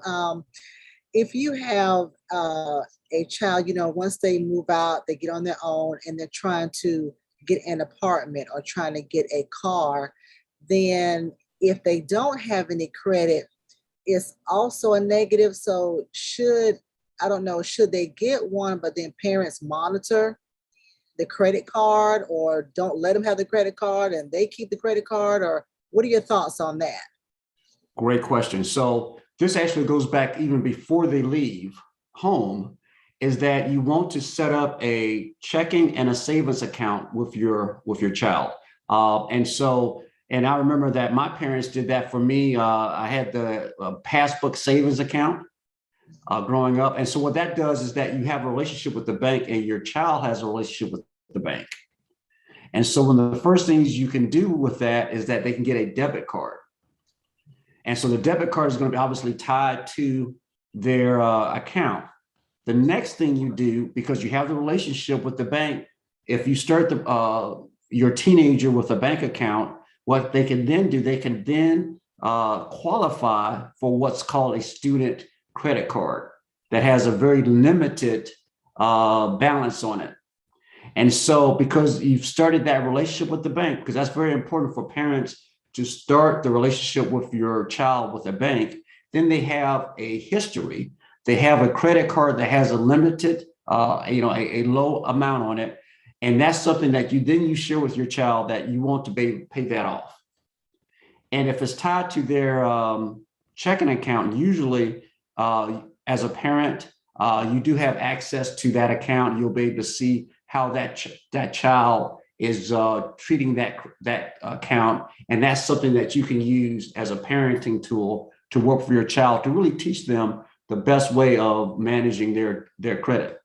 if you have a child, once they move out, they get on their own and they're trying to get an apartment or trying to get a car, then if they don't have any credit, it's also a negative. So should they get one, but then parents monitor the credit card, or don't let them have the credit card and they keep the credit card? Or what are your thoughts on that? Great question. So this actually goes back even before they leave home, is that you want to set up a checking and a savings account with your child. And I remember that my parents did that for me. I had the passbook savings account growing up. And so what that does is that you have a relationship with the bank and your child has a relationship with the bank. And so one of the first things you can do with that is that they can get a debit card. And so the debit card is going to be obviously tied to their account. The next thing you do, because you have the relationship with the bank, if you start your teenager with a bank account, what they can then do, they can then qualify for what's called a student credit card that has a very limited balance on it. And so because you've started that relationship with the bank, because that's very important for parents to start the relationship with your child with a bank, then they have a history. They have a credit card that has a limited, a low amount on it. And that's something that you share with your child that you want to pay that off. And if it's tied to their checking account, usually as a parent, you do have access to that account. You'll be able to see how that child is treating that account. And that's something that you can use as a parenting tool to work for your child, to really teach them the best way of managing their credit.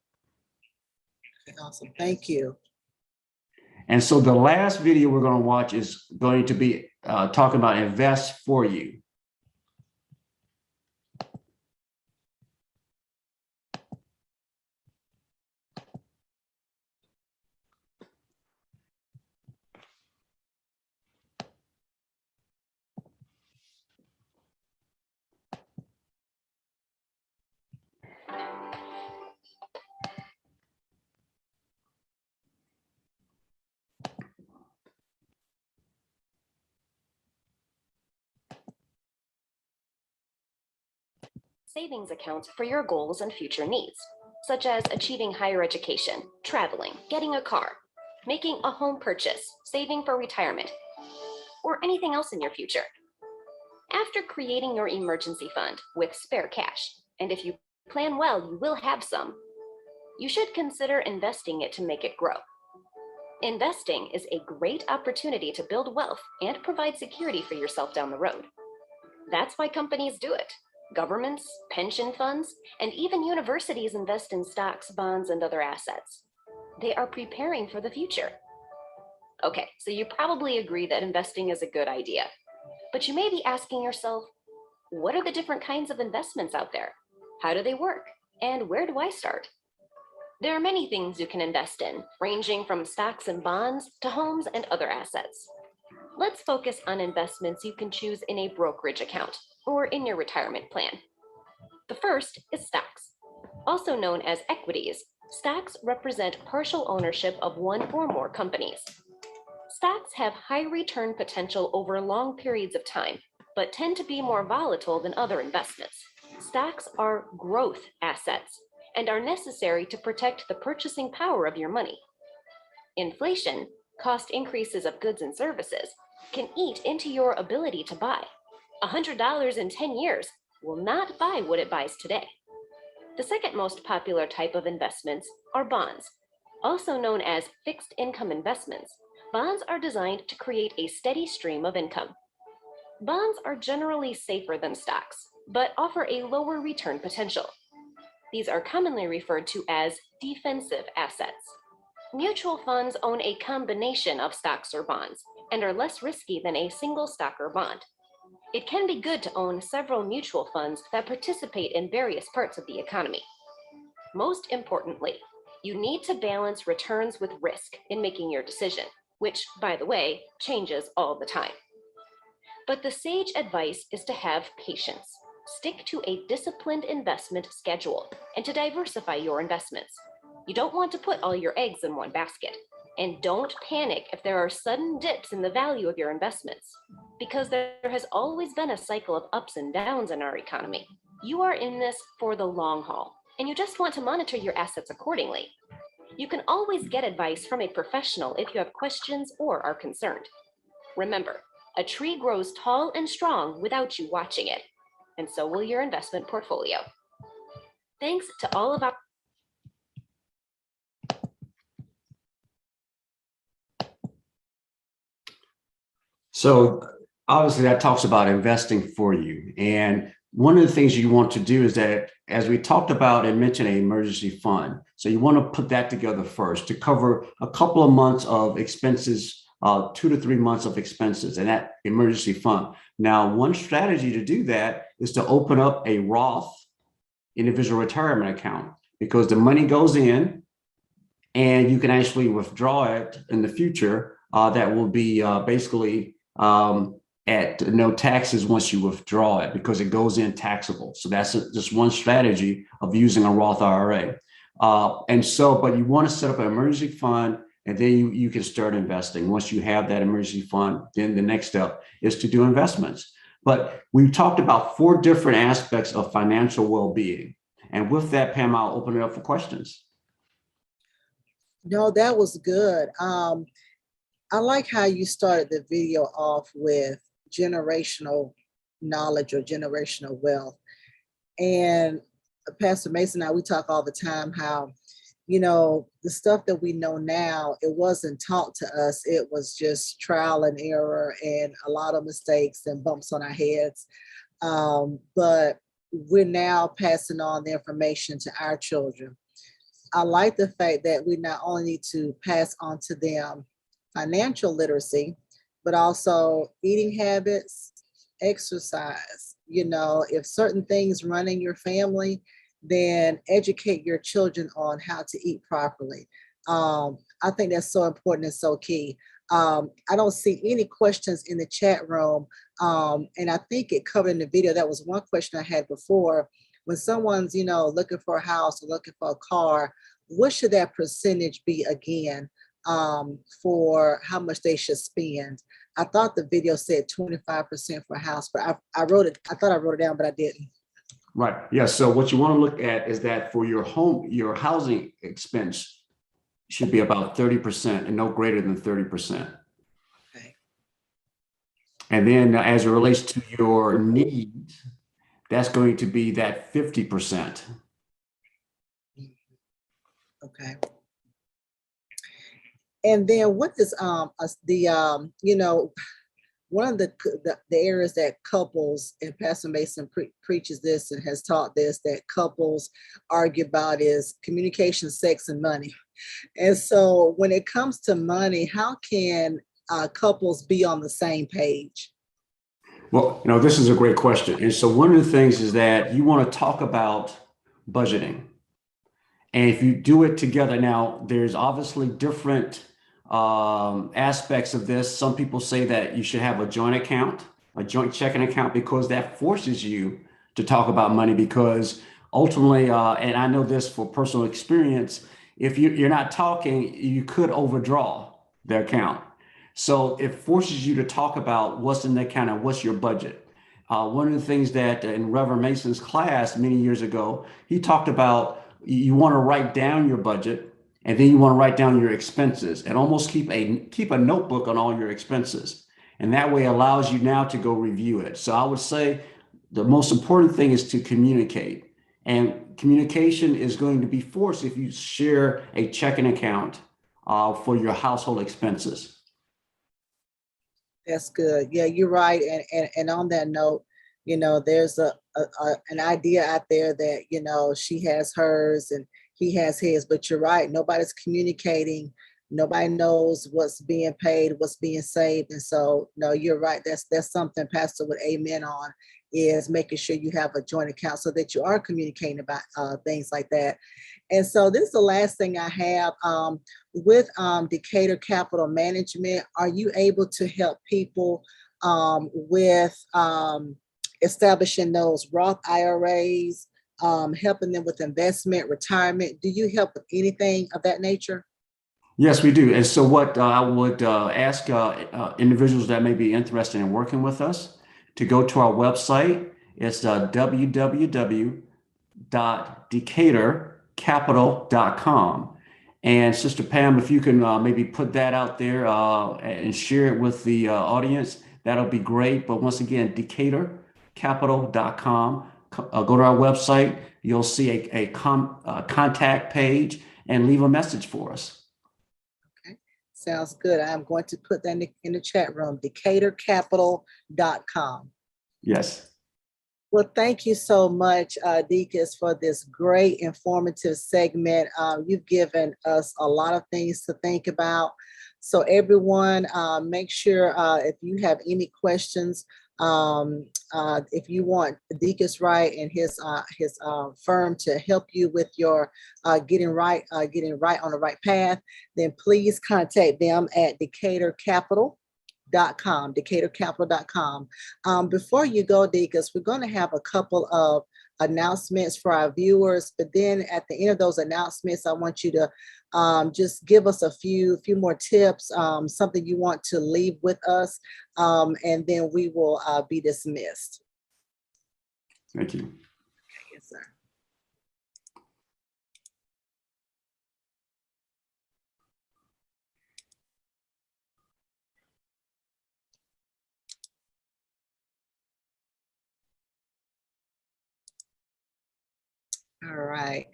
Awesome. Thank you. And so the last video we're going to watch is going to be talking about Invest For You. Savings accounts for your goals and future needs, such as achieving higher education, traveling, getting a car, making a home purchase, saving for retirement, or anything else in your future. After creating your emergency fund with spare cash, and if you plan well, you will have some, you should consider investing it to make it grow. Investing is a great opportunity to build wealth and provide security for yourself down the road. That's why companies do it. Governments, pension funds, and even universities invest in stocks, bonds, and other assets. They are preparing for the future. Okay, so you probably agree that investing is a good idea, but you may be asking yourself, what are the different kinds of investments out there? How do they work? And where do I start? There are many things you can invest in, ranging from stocks and bonds to homes and other assets. Let's focus on investments you can choose in a brokerage account or in your retirement plan. The first is stocks. Also known as equities, stocks represent partial ownership of one or more companies. Stocks have high return potential over long periods of time, but tend to be more volatile than other investments. Stocks are growth assets and are necessary to protect the purchasing power of your money. Inflation, cost increases of goods and services, can eat into your ability to buy. $100 in 10 years will not buy what it buys today. The second most popular type of investments are bonds. Also known as fixed income investments, bonds are designed to create a steady stream of income. Bonds are generally safer than stocks, but offer a lower return potential. These are commonly referred to as defensive assets. Mutual funds own a combination of stocks or bonds and are less risky than a single stock or bond. It can be good to own several mutual funds that participate in various parts of the economy. Most importantly, you need to balance returns with risk in making your decision, which, by the way, changes all the time. But the sage advice is to have patience. Stick to a disciplined investment schedule and to diversify your investments. You don't want to put all your eggs in one basket. And don't panic if there are sudden dips in the value of your investments, because there has always been a cycle of ups and downs in our economy. You are in this for the long haul, and you just want to monitor your assets accordingly. You can always get advice from a professional if you have questions or are concerned. Remember, a tree grows tall and strong without you watching it, and so will your investment portfolio. Thanks to all of our So obviously that talks about investing for you. And one of the things you want to do is that, as we talked about and mentioned, an emergency fund. So you want to put that together first to cover a couple of months of expenses, 2 to 3 months of expenses, and that emergency fund. Now, one strategy to do that is to open up a Roth individual retirement account, because the money goes in and you can actually withdraw it in the future. That will be basically at no taxes once you withdraw it, because it goes in taxable. So that's just one strategy of using a Roth IRA. But you want to set up an emergency fund, and then you can start investing. Once you have that emergency fund, then the next step is to do investments. But we've talked about 4 different aspects of financial well-being. And with that, Pam, I'll open it up for questions. No, that was good. I like how you started the video off with generational knowledge or generational wealth. And Pastor Mason and I, we talk all the time how, the stuff that we know now, it wasn't taught to us. It was just trial and error and a lot of mistakes and bumps on our heads. But we're now passing on the information to our children. I like the fact that we not only need to pass on to them financial literacy, but also eating habits, exercise. If certain things run in your family, then educate your children on how to eat properly. I think that's so important and so key. I don't see any questions in the chat room. And I think it covered in the video. That was one question I had before. When someone's, looking for a house or looking for a car, what should that percentage be again, for how much they should spend? I thought the video said 25% for a house, but I wrote it. I thought I wrote it down, but I didn't. Right. Yeah. So what you want to look at is that for your housing expense should be about 30% and no greater than 30%. Okay. And then as it relates to your needs, that's going to be that 50%. Okay. And then what is one of the areas that couples, and Pastor Mason preaches this and has taught this, that couples argue about is communication, sex, and money. And so when it comes to money, how can couples be on the same page? Well, this is a great question. And so one of the things is that you want to talk about budgeting. And if you do it together, now there's obviously different aspects of this. Some people say that you should have a joint account, a joint checking account, because that forces you to talk about money, because ultimately, and I know this for personal experience, if you're not talking, you could overdraw the account. So it forces you to talk about what's in the account and what's your budget. One of the things that in Reverend Mason's class many years ago, he talked about, you want to write down your budget, and then you want to write down your expenses, and almost keep a notebook on all your expenses. And that way allows you now to go review it. So I would say the most important thing is to communicate. And communication is going to be forced if you share a checking account for your household expenses. That's good. Yeah, you're right. And on that note, there's an idea out there that, she has hers and he has his, but you're right. Nobody's communicating. Nobody knows what's being paid, what's being saved. And so, no, you're right. That's something Pastor would amen on, is making sure you have a joint account so that you are communicating about things like that. And so this is the last thing I have. With Decatur Capital Management, are you able to help people with establishing those Roth IRAs, helping them with investment, retirement? Do you help with anything of that nature? Yes, we do. And so what I would ask individuals that may be interested in working with us to go to our website. It's www.decaturcapital.com. And Sister Pam, if you can maybe put that out there and share it with the audience, that'll be great. But once again, decaturcapital.com. Go to our website. You'll see a contact page, and leave a message for us. Sounds good. I'm going to put that in the chat room, decaturcapital.com. Yes. Well, thank you so much, Deacons, for this great informative segment. You've given us a lot of things to think about. So everyone, make sure if you have any questions, if you want Deacons Wright and his firm to help you with your getting right on the right path, then please contact them at decaturcapital.com. Before you go, Deacons, we're going to have a couple of announcements for our viewers, but then at the end of those announcements, I want you to just give us a few more tips, something you want to leave with us, and then we will be dismissed. Thank you. Yes, sir. All right.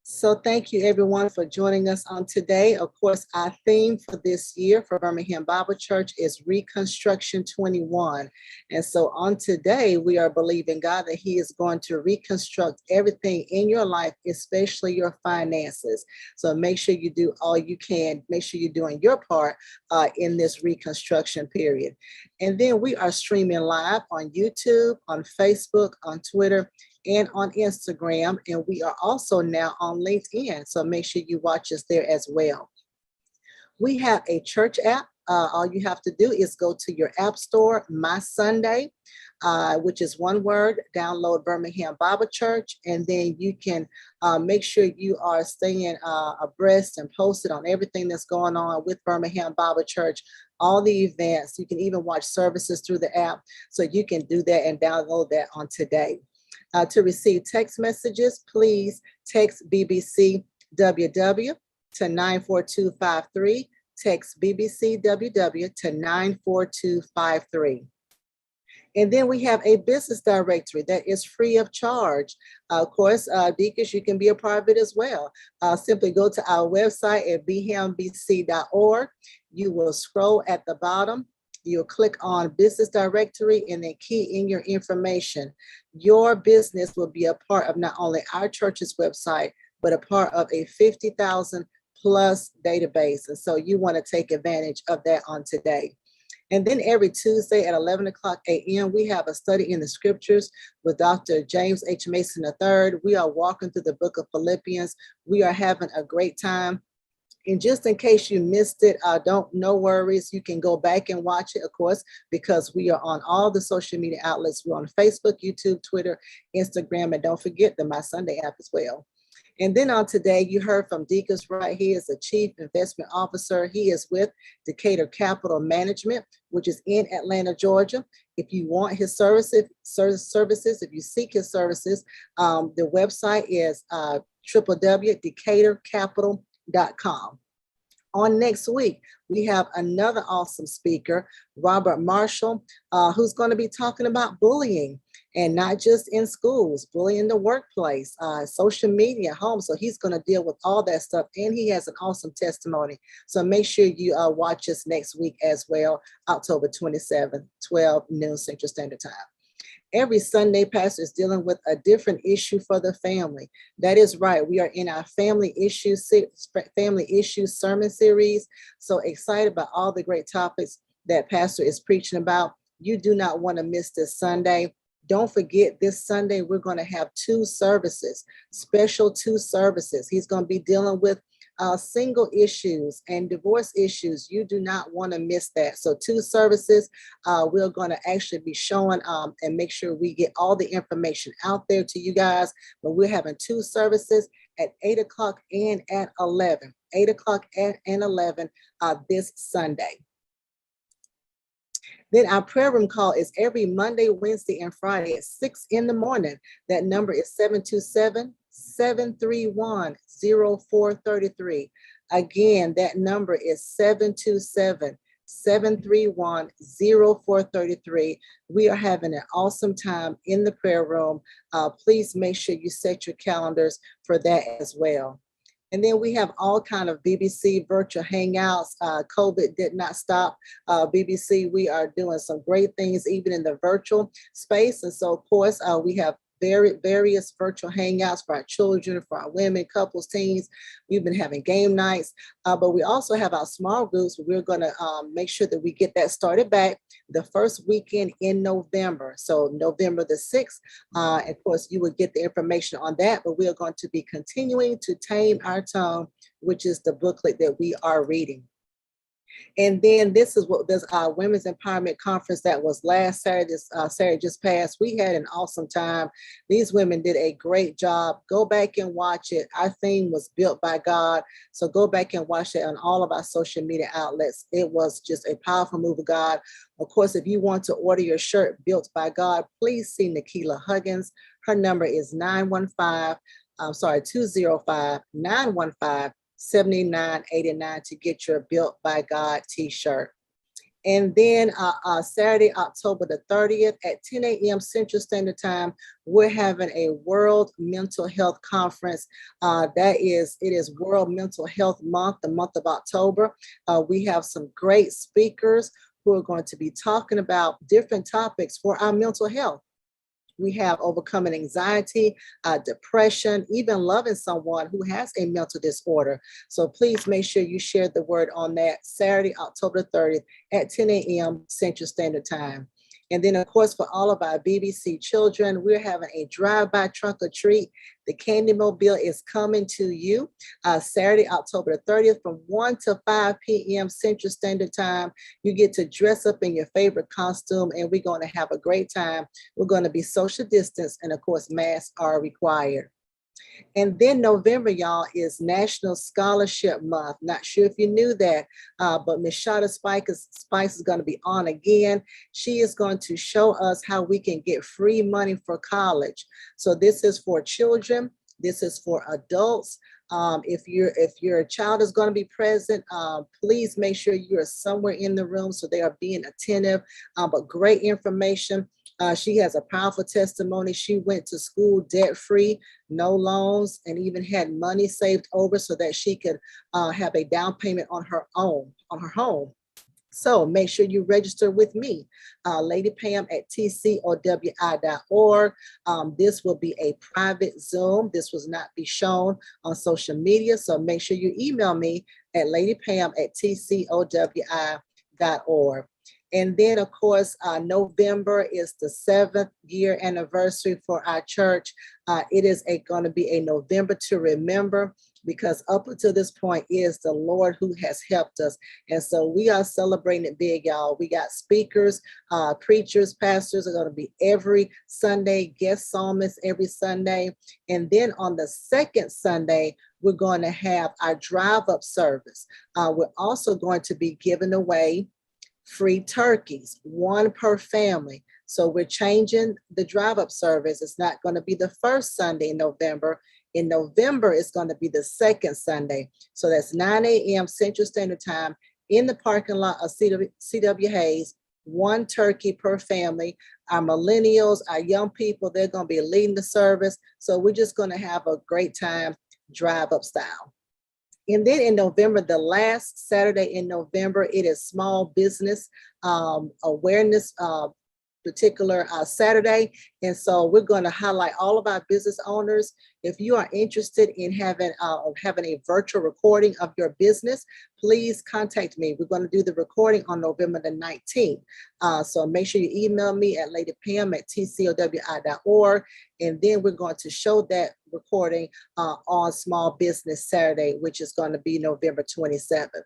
So thank you everyone for joining us on today. Of course, our theme for this year for Birmingham Bible Church is Reconstruction 21. And so on today, we are believing God that He is going to reconstruct everything in your life, especially your finances. So make sure you do all you can. Make sure you're doing your part in this reconstruction period. And then we are streaming live on YouTube, on Facebook, on Twitter, and on Instagram, and we are also now on LinkedIn, so make sure you watch us there as well. We have a church app. All you have to do is go to your app store, My Sunday, which is one word, download Birmingham Bible Church, and then you can make sure you are staying abreast and posted on everything that's going on with Birmingham Bible Church, all the events. You can even watch services through the app, so you can do that and download that on today. To receive text messages, please text BBCWW to 94253. Text BBCWW to 94253. And then we have a business directory that is free of charge. Of course, Deacons, you can be a part of it as well. Simply go to our website at bhambc.org. You will scroll at the bottom. You'll click on business directory and then key in your information. Your business will be a part of not only our church's website, but a part of a 50,000 plus database. And so you want to take advantage of that on today. And then every Tuesday at 11 o'clock a.m., we have a study in the scriptures with Dr. James H. Mason III. We are walking through the book of Philippians. We are having a great time. And just in case you missed it, no worries. You can go back and watch it, of course, because we are on all the social media outlets. We're on Facebook, YouTube, Twitter, Instagram, and don't forget the My Sunday app as well. And then on today, you heard from Deacons Wright. He is the Chief Investment Officer. He is with Decatur Capital Management, which is in Atlanta, Georgia. If you want his services, if you seek his services, the website is www.decaturcapital.com. On next week, we have another awesome speaker, Robert Marshall, who's going to be talking about bullying, and not just in schools, bullying in the workplace, social media, home. So he's going to deal with all that stuff, and he has an awesome testimony. So make sure you watch us next week as well, October 27th, 12 noon Central Standard Time. Every Sunday, Pastor is dealing with a different issue for the family. That is right. We are in our family issues sermon series. So excited about all the great topics that Pastor is preaching about. You do not want to miss this Sunday. Don't forget, this Sunday, we're going to have two services, special two services. He's going to be dealing with single issues and divorce issues. You do not want to miss that. So two services, we're going to actually be showing and make sure we get all the information out there to you guys. But we're having two services at 8 o'clock and at 11. 8 o'clock and 11 this Sunday. Then our prayer room call is every Monday, Wednesday, and Friday at 6 in the morning. That number is 727-731-0433. Again, that number is 727-731-0433. We are having an awesome time in the prayer room. Please make sure you set your calendars for that as well. And then we have all kind of BBC virtual hangouts. COVID did not stop BBC. We are doing some great things even in the virtual space. And so, of course, we have various virtual hangouts for our children, for our women, couples, teens. We've been having game nights, but we also have our small groups. We're going to make sure that we get that started back the first weekend in November. So November the 6th, of course, you will get the information on that, but we are going to be continuing to tame our tongue, which is the booklet that we are reading. And then this is what this Women's Empowerment Conference that was last Saturday, Saturday just passed. We had an awesome time. These women did a great job. Go back and watch it. Our theme was built by God. So go back and watch it on all of our social media outlets. It was just a powerful move of God. Of course, if you want to order your shirt built by God, please see Nikila Huggins. Her number is 205-915 7989 to get your Built by God t-shirt. And then Saturday, October the 30th at 10 a.m. Central Standard Time, we're having a World Mental Health Conference. It is World Mental Health Month, the month of October. We have some great speakers who are going to be talking about different topics for our mental health. We have overcoming anxiety, depression, even loving someone who has a mental disorder. So please make sure you share the word on that Saturday, October 30th at 10 a.m. Central Standard Time. And then, of course, for all of our BBC children, we're having a drive-by trunk or treat. The Candy Mobile is coming to you Saturday, October the 30th from 1 to 5 p.m. Central Standard Time. You get to dress up in your favorite costume, and we're going to have a great time. We're going to be social distance, and of course, masks are required. And then November, y'all, is National Scholarship Month. Not sure if you knew that, but Miss Shada Spice is going to be on again. She is going to show us how we can get free money for college. So this is for children. This is for adults. If your child is going to be present, please make sure you're somewhere in the room so they are being attentive. But great information. She has a powerful testimony. She went to school debt-free, no loans, and even had money saved over so that she could have a down payment on her home. So make sure you register with me, Lady Pam at tcowi.org. This will be a private Zoom. This will not be shown on social media. So make sure you email me at ladypam@tcowi.org. And then, of course, November is the 7th year anniversary for our church. It is going to be a November to remember, because up until this point, it is the Lord who has helped us. And so we are celebrating it big, y'all. We got speakers, preachers, pastors are going to be every Sunday, guest psalmists every Sunday. And then on the second Sunday, we're going to have our drive-up service. We're also going to be giving away free turkeys, one per family. So we're changing the drive-up service. It's not going to be the first Sunday in November. In November, it's going to be the second Sunday. So that's 9 a.m. Central Standard Time in the parking lot of C.W. Hayes, one turkey per family. Our millennials, our young people, they're going to be leading the service. So we're just going to have a great time, drive-up style. And then in November, the last Saturday in November, it is Small Business Awareness particular Saturday. And so we're going to highlight all of our business owners. If you are interested in having a virtual recording of your business, please contact me. We're going to do the recording on November the 19th. So make sure you email me at ladypam@tcowi.org. And then we're going to show that recording on Small Business Saturday, which is going to be November 27th.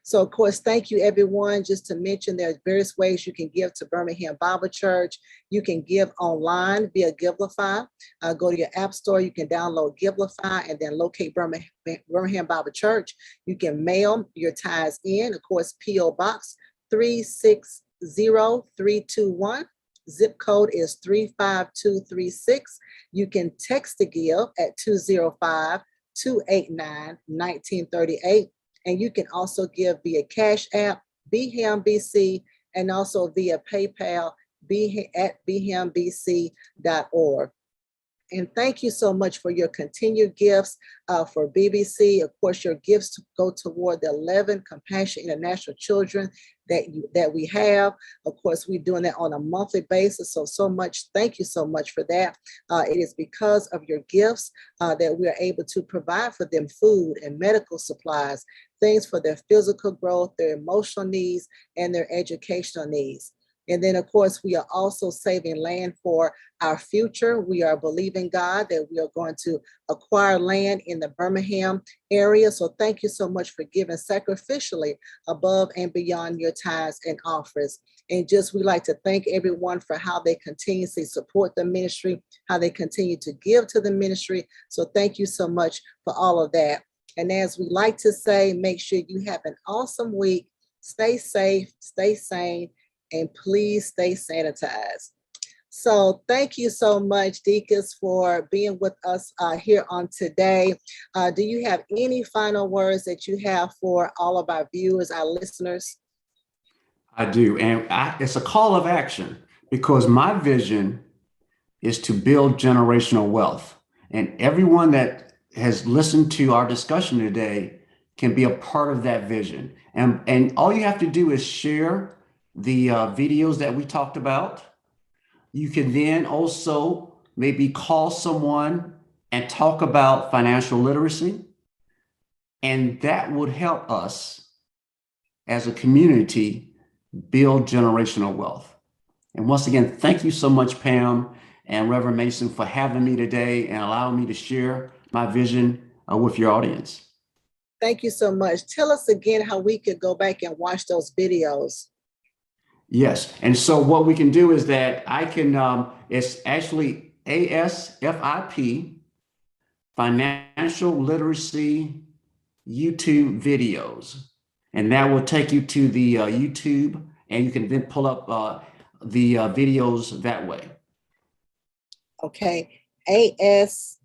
So, of course, thank you, everyone. Just to mention, there's various ways you can give to Birmingham Bible Church. You can give online via Givelify. Go to your app store. You can download Givelify and then locate Birmingham Bible Church. You can mail your tithes in, of course, P.O. Box 360321. Zip code is 35236. You can text to give at 205-289-1938. And you can also give via Cash App, BHAMBC, and also via PayPal, at bhambc.org. And thank you so much for your continued gifts for BBC. Of course, your gifts go toward the 11 Compassion International children that we have. Of course, we're doing that on a monthly basis. So much. Thank you so much for that. It is because of your gifts that we are able to provide for them food and medical supplies, things for their physical growth, their emotional needs, and their educational needs. And then, of course, we are also saving land for our future. We are believing God that we are going to acquire land in the Birmingham area. So thank you so much for giving sacrificially above and beyond your tithes and offers. And just we like to thank everyone for how they continuously support the ministry, how they continue to give to the ministry. So thank you so much for all of that. And as we like to say, make sure you have an awesome week. Stay safe, stay sane, and please stay sanitized. So thank you so much, Deacons, for being with us here on today. Do you have any final words that you have for all of our viewers, our listeners? I do. And it's a call of action because my vision is to build generational wealth. And everyone that has listened to our discussion today can be a part of that vision. And all you have to do is share the videos that we talked about. You can then also maybe call someone and talk about financial literacy. And that would help us as a community build generational wealth. And once again, thank you so much, Pam and Reverend Mason, for having me today and allowing me to share my vision with your audience. Thank you so much. Tell us again how we could go back and watch those videos. Yes. And so what we can do is that I can, it's actually ASFIP, Financial Literacy YouTube videos. And that will take you to the YouTube, and you can then pull up the videos that way. Okay. ASFIP.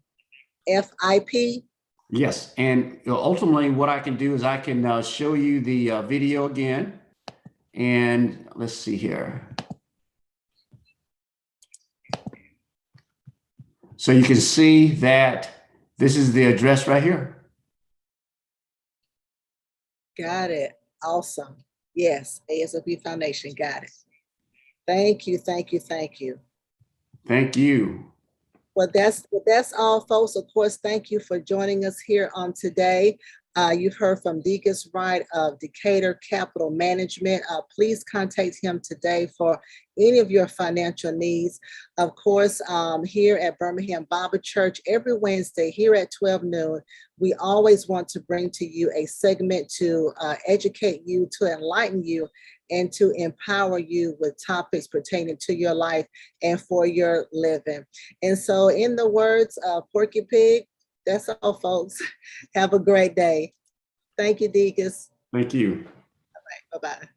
Yes. And ultimately what I can do is I can show you the video again. And let's see here. So you can see that this is the address right here. Got it. Awesome. Yes, ASFP Foundation. Got it. Thank you, thank you, thank you. Thank you. Well, that's all, folks. Of course, thank you for joining us here on today. You've heard from Deacons Wright of Decatur Capital Management. Please contact him today for any of your financial needs. Of course, here at Birmingham Bible Church, every Wednesday here at 12 noon, we always want to bring to you a segment to educate you, to enlighten you, and to empower you with topics pertaining to your life and for your living. And so in the words of Porky Pig, that's all, folks. Have a great day. Thank you, Deacons. Thank you. Bye-bye.